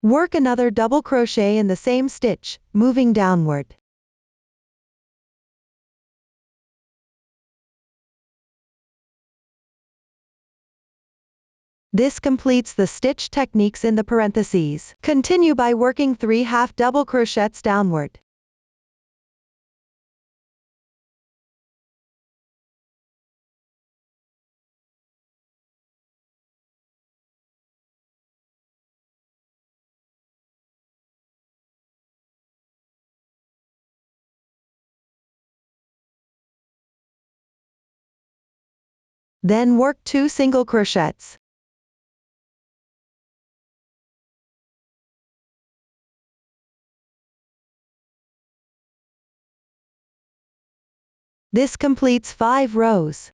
Work another double crochet in the same stitch, moving downward. This completes the stitch techniques in the parentheses. Continue by working 3 half double crochets downward. Then work 2 single crochets. This completes 5 rows.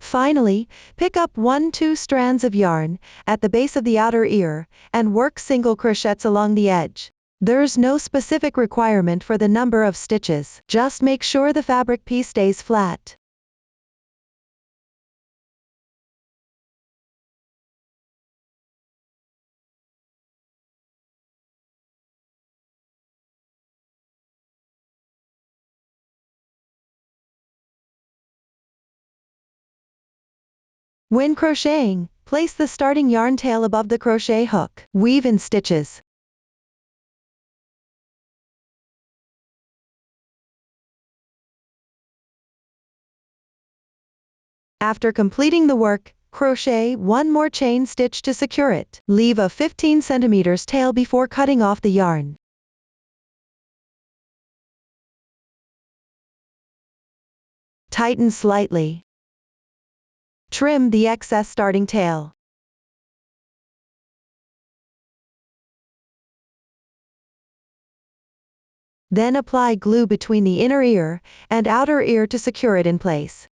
Finally, pick up 1-2 strands of yarn at the base of the outer ear and work single crochets along the edge. There's no specific requirement for the number of stitches. Just make sure the fabric piece stays flat. When crocheting, place the starting yarn tail above the crochet hook. Weave in stitches. After completing the work, crochet 1 more chain stitch to secure it. Leave a 15 cm tail before cutting off the yarn. Tighten slightly. Trim the excess starting tail. Then apply glue between the inner ear and outer ear to secure it in place.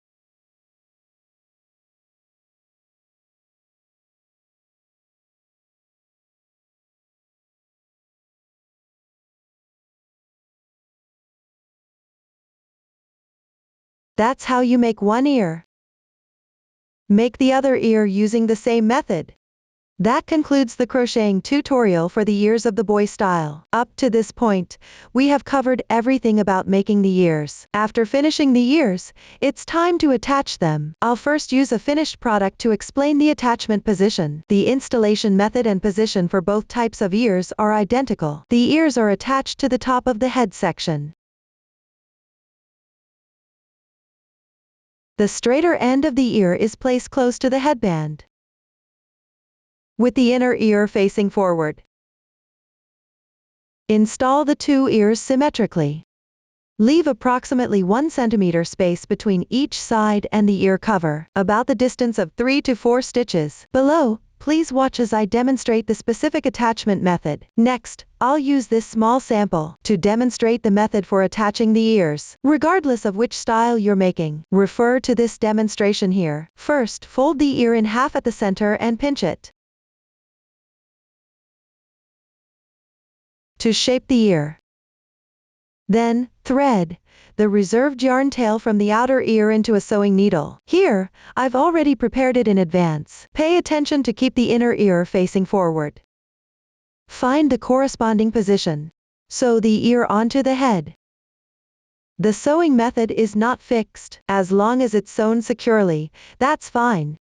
That's how you make one ear. Make the other ear using the same method. That concludes the crocheting tutorial for the ears of the boy style. Up to this point, we have covered everything about making the ears. After finishing the ears, it's time to attach them. I'll first use a finished product to explain the attachment position. The installation method and position for both types of ears are identical. The ears are attached to the top of the head section. The straighter end of the ear is placed close to the headband, with the inner ear facing forward. Install the 2 ears symmetrically. Leave approximately 1 centimeter space between each side and the ear cover, about the distance of 3 to 4 stitches. Below, please watch as I demonstrate the specific attachment method. Next, I'll use this small sample to demonstrate the method for attaching the ears. Regardless of which style you're making, refer to this demonstration here. First, fold the ear in half at the center and pinch it to shape the ear. Then, thread the reserved yarn tail from the outer ear into a sewing needle. Here, I've already prepared it in advance. Pay attention to keep the inner ear facing forward. Find the corresponding position. Sew the ear onto the head. The sewing method is not fixed. As long as it's sewn securely, that's fine.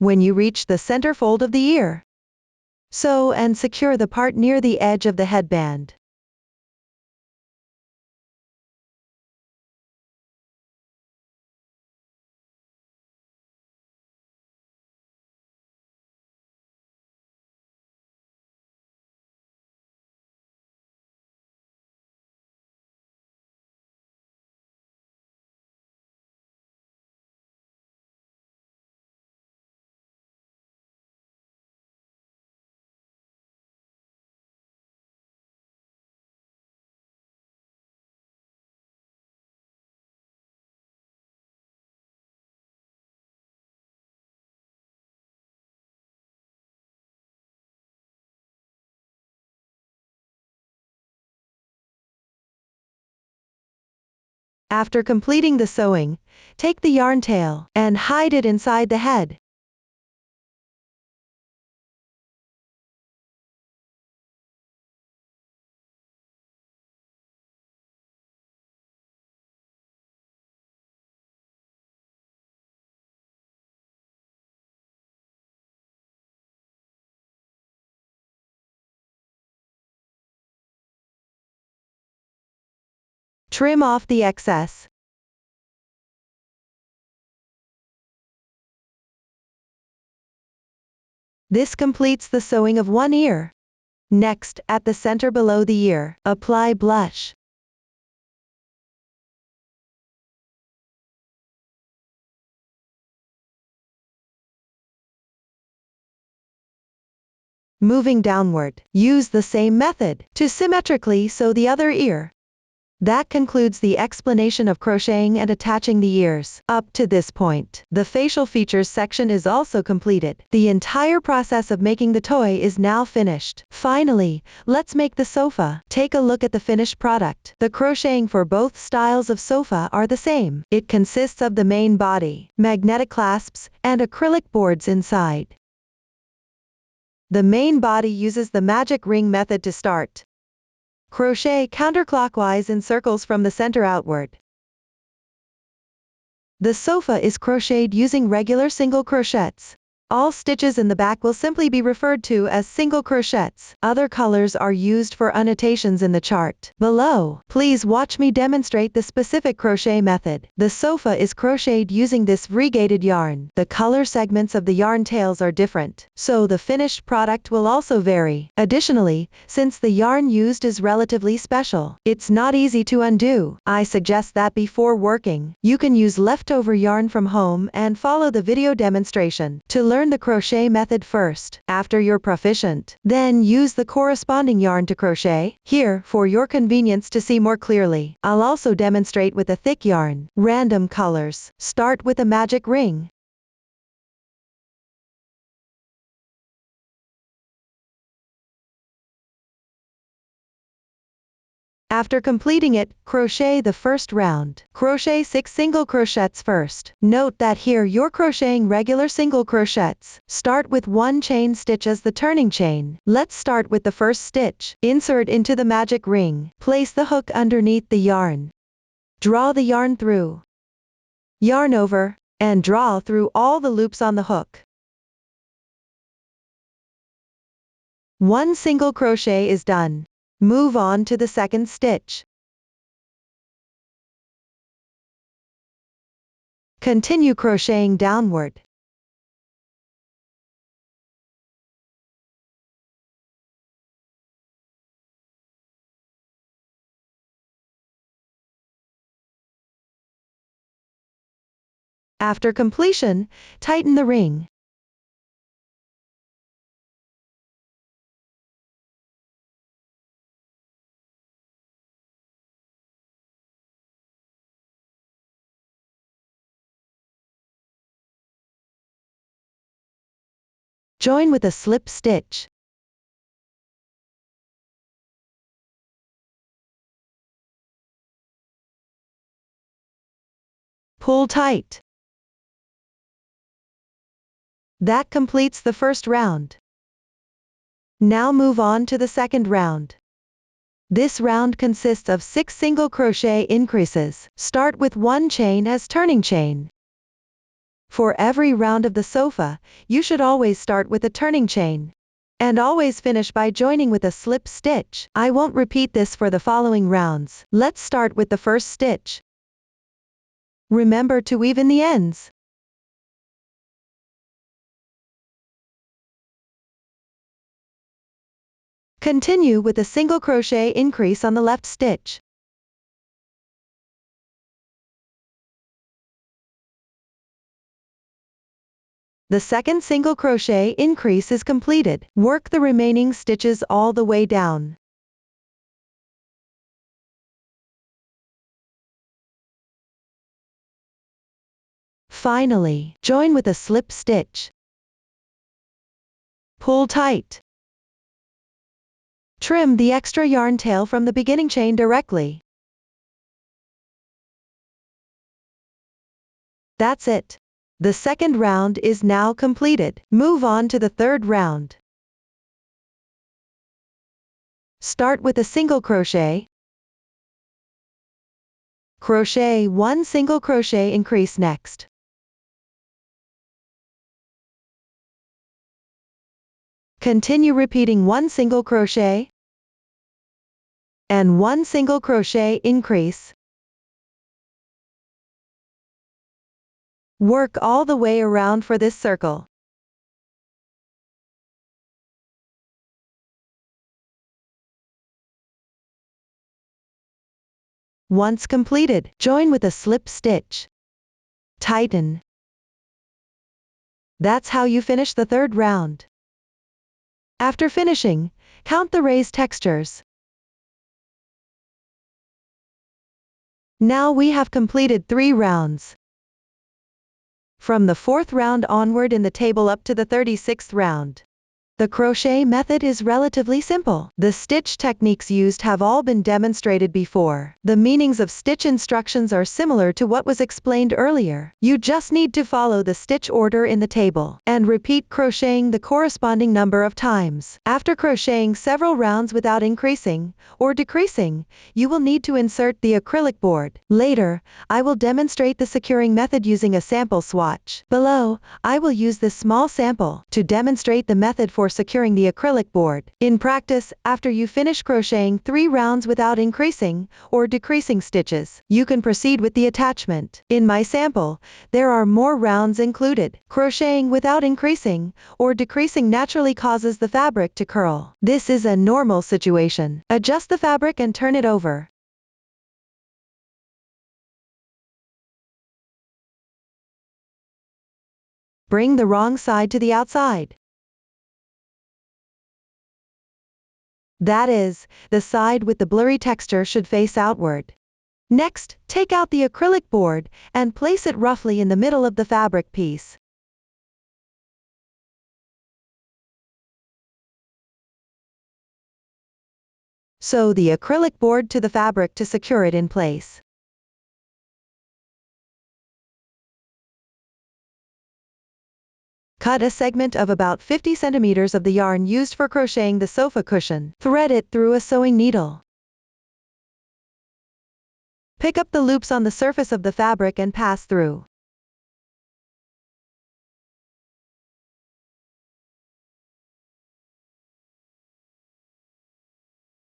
When you reach the center fold of the ear, sew and secure the part near the edge of the headband. After completing the sewing, take the yarn tail and hide it inside the head. Trim off the excess. This completes the sewing of one ear. Next, at the center below the ear, apply blush. Moving downward, use the same method to symmetrically sew the other ear. That concludes the explanation of crocheting and attaching the ears. Up to this point, the facial features section is also completed. The entire process of making the toy is now finished. Finally, let's make the sofa. Take a look at the finished product. The crocheting for both styles of sofa are the same. It consists of the main body, magnetic clasps, and acrylic boards inside. The main body uses the magic ring method to start. Crochet counterclockwise in circles from the center outward. The sofa is crocheted using regular single crochets. All stitches in the back will simply be referred to as single crochets. Other colors are used for annotations in the chart below. Please watch me demonstrate the specific crochet method. The sofa is crocheted using this variegated yarn. The color segments of the yarn tails are different, so the finished product will also vary. Additionally, since the yarn used is relatively special, it's not easy to undo. I suggest that before working, you can use leftover yarn from home and follow the video demonstration to learn the crochet method first. After you're proficient, then use the corresponding yarn to crochet. Here, for your convenience to see more clearly, I'll also demonstrate with a thick yarn. Random colors. Start with a magic ring. After completing it, crochet the first round. Crochet 6 single crochets first. Note that here you're crocheting regular single crochets. Start with 1 chain stitch as the turning chain. Let's start with the first stitch. Insert into the magic ring. Place the hook underneath the yarn. Draw the yarn through. Yarn over, and draw through all the loops on the hook. 1 single crochet is done. Move on to the second stitch. Continue crocheting downward. After completion, tighten the ring. Join with a slip stitch. Pull tight. That completes the first round. Now move on to the second round. This round consists of 6 single crochet increases. Start with 1 chain as turning chain. For every round of the sofa, you should always start with a turning chain. And always finish by joining with a slip stitch. I won't repeat this for the following rounds. Let's start with the first stitch. Remember to weave in the ends. Continue with a single crochet increase on the left stitch. The second single crochet increase is completed. Work the remaining stitches all the way down. Finally, join with a slip stitch. Pull tight. Trim the extra yarn tail from the beginning chain directly. That's it. The second round is now completed. Move on to the third round. Start with a single crochet. Crochet 1 single crochet increase next. Continue repeating 1 single crochet and 1 single crochet increase. Work all the way around for this circle. Once completed, join with a slip stitch. Tighten. That's how you finish the third round. After finishing, count the raised textures. Now we have completed 3 rounds. From the 4th round onward in the table up to the 36th round. The crochet method is relatively simple. The stitch techniques used have all been demonstrated before. The meanings of stitch instructions are similar to what was explained earlier. You just need to follow the stitch order in the table and repeat crocheting the corresponding number of times. After crocheting several rounds without increasing or decreasing, you will need to insert the acrylic board. Later, I will demonstrate the securing method using a sample swatch. Below, I will use this small sample to demonstrate the method for securing the acrylic board. In practice, after you finish crocheting 3 rounds without increasing or decreasing stitches, you can proceed with the attachment. In my sample, there are more rounds included. Crocheting without increasing or decreasing naturally causes the fabric to curl. This is a normal situation. Adjust the fabric and turn it over. Bring the wrong side to the outside. That is, the side with the blurry texture should face outward. Next, take out the acrylic board and place it roughly in the middle of the fabric piece. Sew the acrylic board to the fabric to secure it in place. Cut a segment of about 50 centimeters of the yarn used for crocheting the sofa cushion. Thread it through a sewing needle. Pick up the loops on the surface of the fabric and pass through.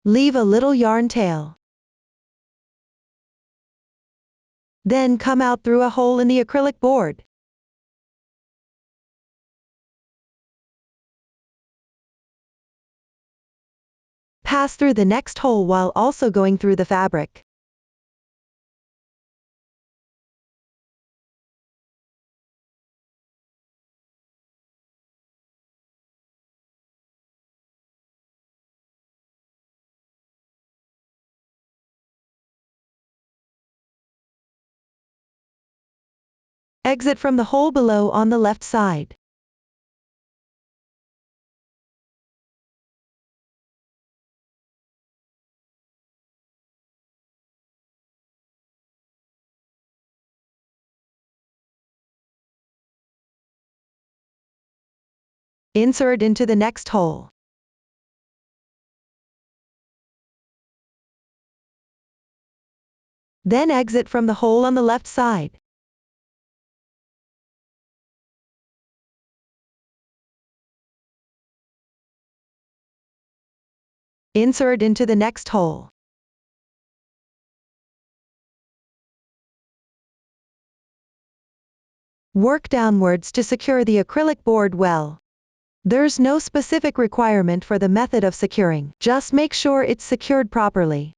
Leave a little yarn tail. Then come out through a hole in the acrylic board. Pass through the next hole while also going through the fabric. Exit from the hole below on the left side. Insert into the next hole. Then exit from the hole on the left side. Insert into the next hole. Work downwards to secure the acrylic board well. There's no specific requirement for the method of securing, just make sure it's secured properly.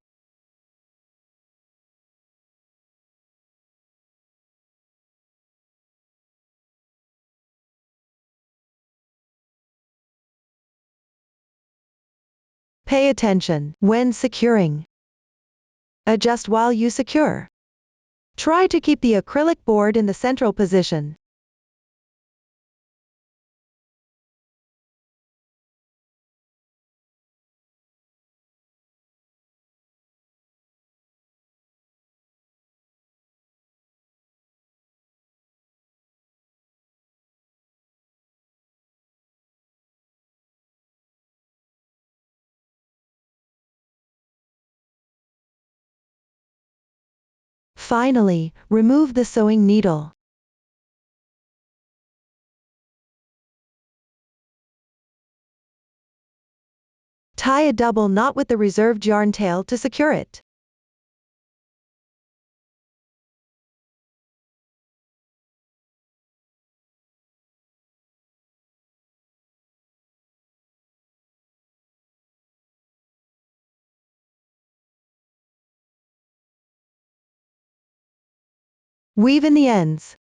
Pay attention when securing. Adjust while you secure. Try to keep the acrylic board in the central position. Finally, remove the sewing needle. Tie a double knot with the reserved yarn tail to secure it. Weave in the ends.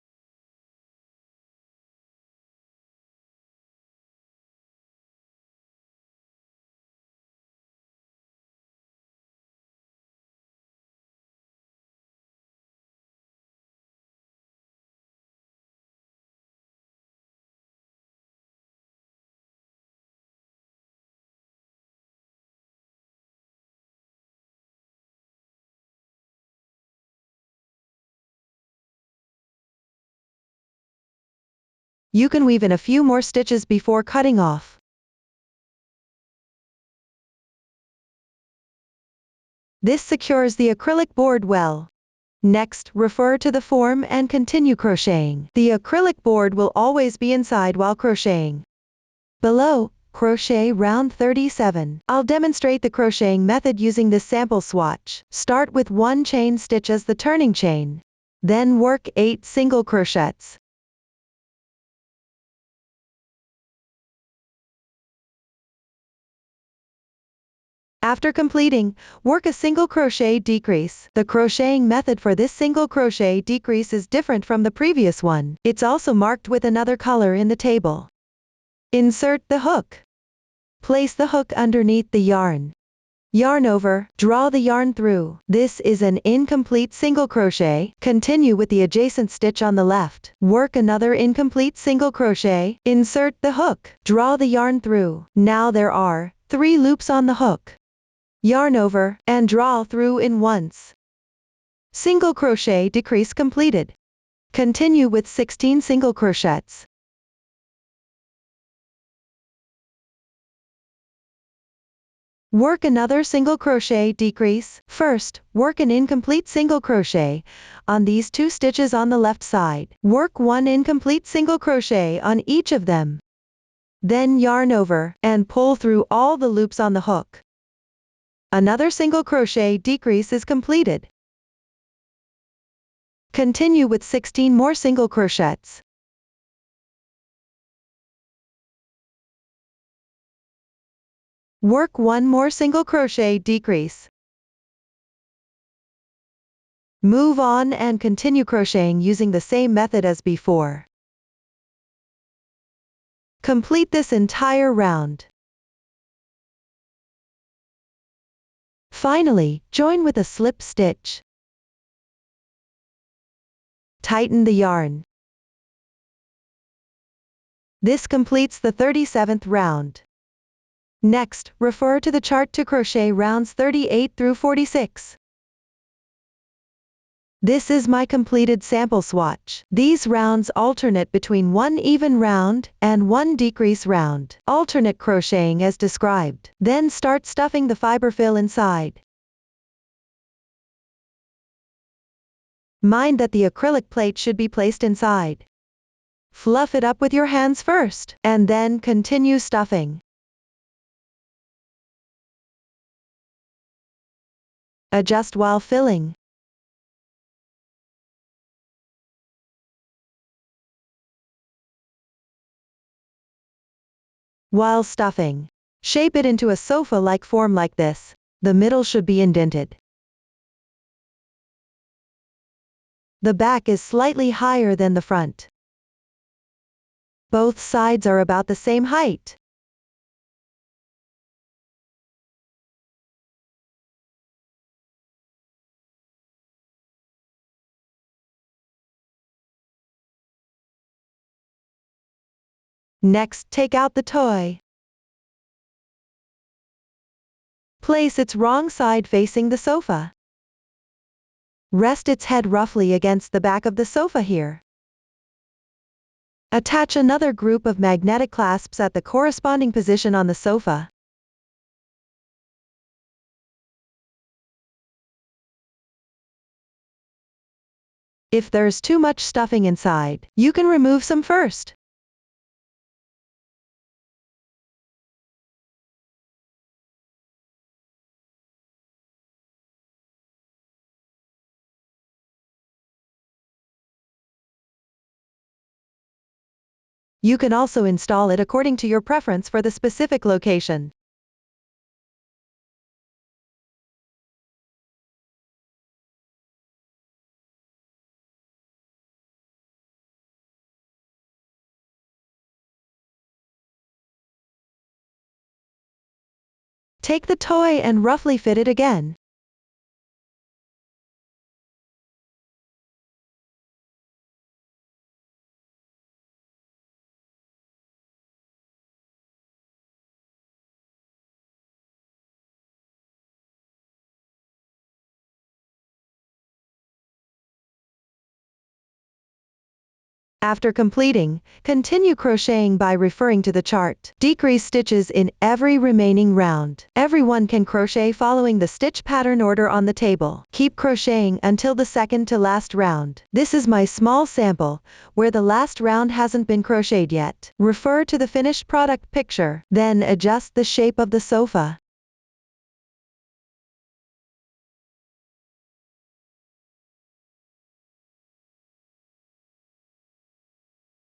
You can weave in a few more stitches before cutting off. This secures the acrylic board well. Next, refer to the form and continue crocheting. The acrylic board will always be inside while crocheting. Below, crochet round 37. I'll demonstrate the crocheting method using this sample swatch. Start with 1 chain stitch as the turning chain. Then work 8 single crochets. After completing, work a single crochet decrease. The crocheting method for this single crochet decrease is different from the previous one. It's also marked with another color in the table. Insert the hook. Place the hook underneath the yarn. Yarn over, draw the yarn through. This is an incomplete single crochet. Continue with the adjacent stitch on the left. Work another incomplete single crochet. Insert the hook. Draw the yarn through. Now there are 3 loops on the hook. yarn over, and draw through in once. Single crochet decrease completed. Continue with 16 single crochets. Work another single crochet decrease. First, work an incomplete single crochet on these 2 stitches on the left side. Work 1 incomplete single crochet on each of them. Then yarn over, and pull through all the loops on the hook. Another single crochet decrease is completed. Continue with 16 more single crochets. Work 1 more single crochet decrease. Move on and continue crocheting using the same method as before. Complete this entire round. Finally, join with a slip stitch. Tighten the yarn. This completes the 37th round. Next, refer to the chart to crochet rounds 38 through 46. This is my completed sample swatch. These rounds alternate between 1 even round and 1 decrease round. Alternate crocheting as described. Then start stuffing the fiber fill inside. Mind that the acrylic plate should be placed inside. Fluff it up with your hands first, and then continue stuffing. Adjust while filling. While stuffing, shape it into a sofa-like form like this. The middle should be indented. The back is slightly higher than the front. Both sides are about the same height. Next, take out the toy. Place its wrong side facing the sofa. Rest its head roughly against the back of the sofa here. Attach another group of magnetic clasps at the corresponding position on the sofa. If there's too much stuffing inside, you can remove some first. You can also install it according to your preference for the specific location. Take the toy and roughly fit it again. After completing, continue crocheting by referring to the chart. Decrease stitches in every remaining round. Everyone can crochet following the stitch pattern order on the table. Keep crocheting until the second to last round. This is my small sample, where the last round hasn't been crocheted yet. Refer to the finished product picture, then adjust the shape of the sofa.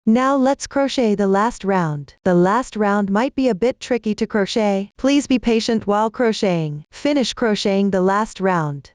Now let's crochet the last round. The last round might be a bit tricky to crochet. Please be patient while crocheting. Finish crocheting the last round.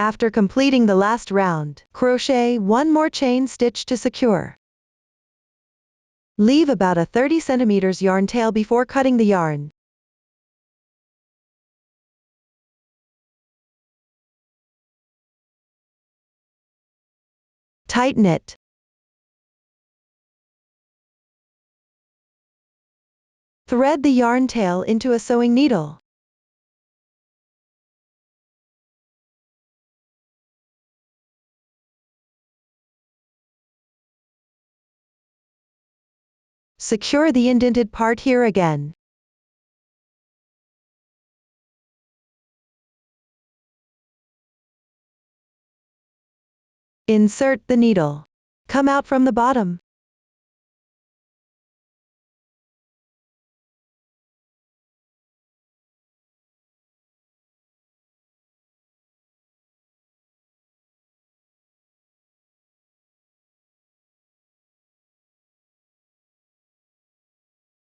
After completing the last round, crochet one more chain stitch to secure. Leave about a 30 cm yarn tail before cutting the yarn. Tighten it. Thread the yarn tail into a sewing needle. Secure the indented part here again. Insert the needle. Come out from the bottom.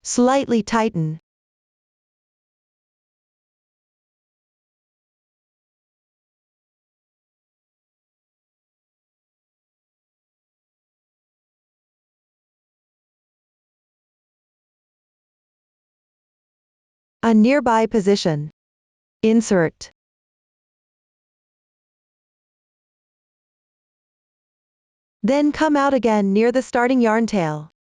Slightly tighten. A nearby position. Insert. Then come out again near the starting yarn tail.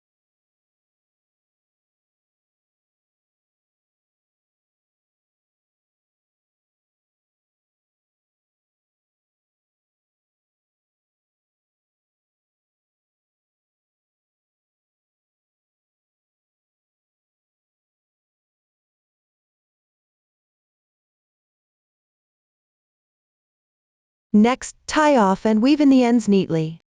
Next, tie off and weave in the ends neatly.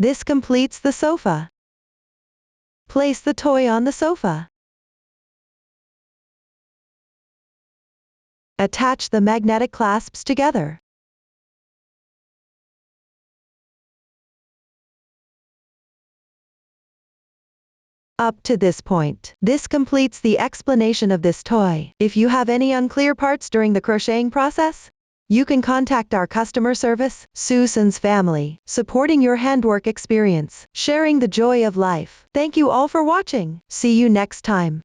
This completes the sofa. Place the toy on the sofa. Attach the magnetic clasps together. Up to this point, this completes the explanation of this toy. If you have any unclear parts during the crocheting process, you can contact our customer service, Susan's Family, supporting your handwork experience, sharing the joy of life. Thank you all for watching. See you next time.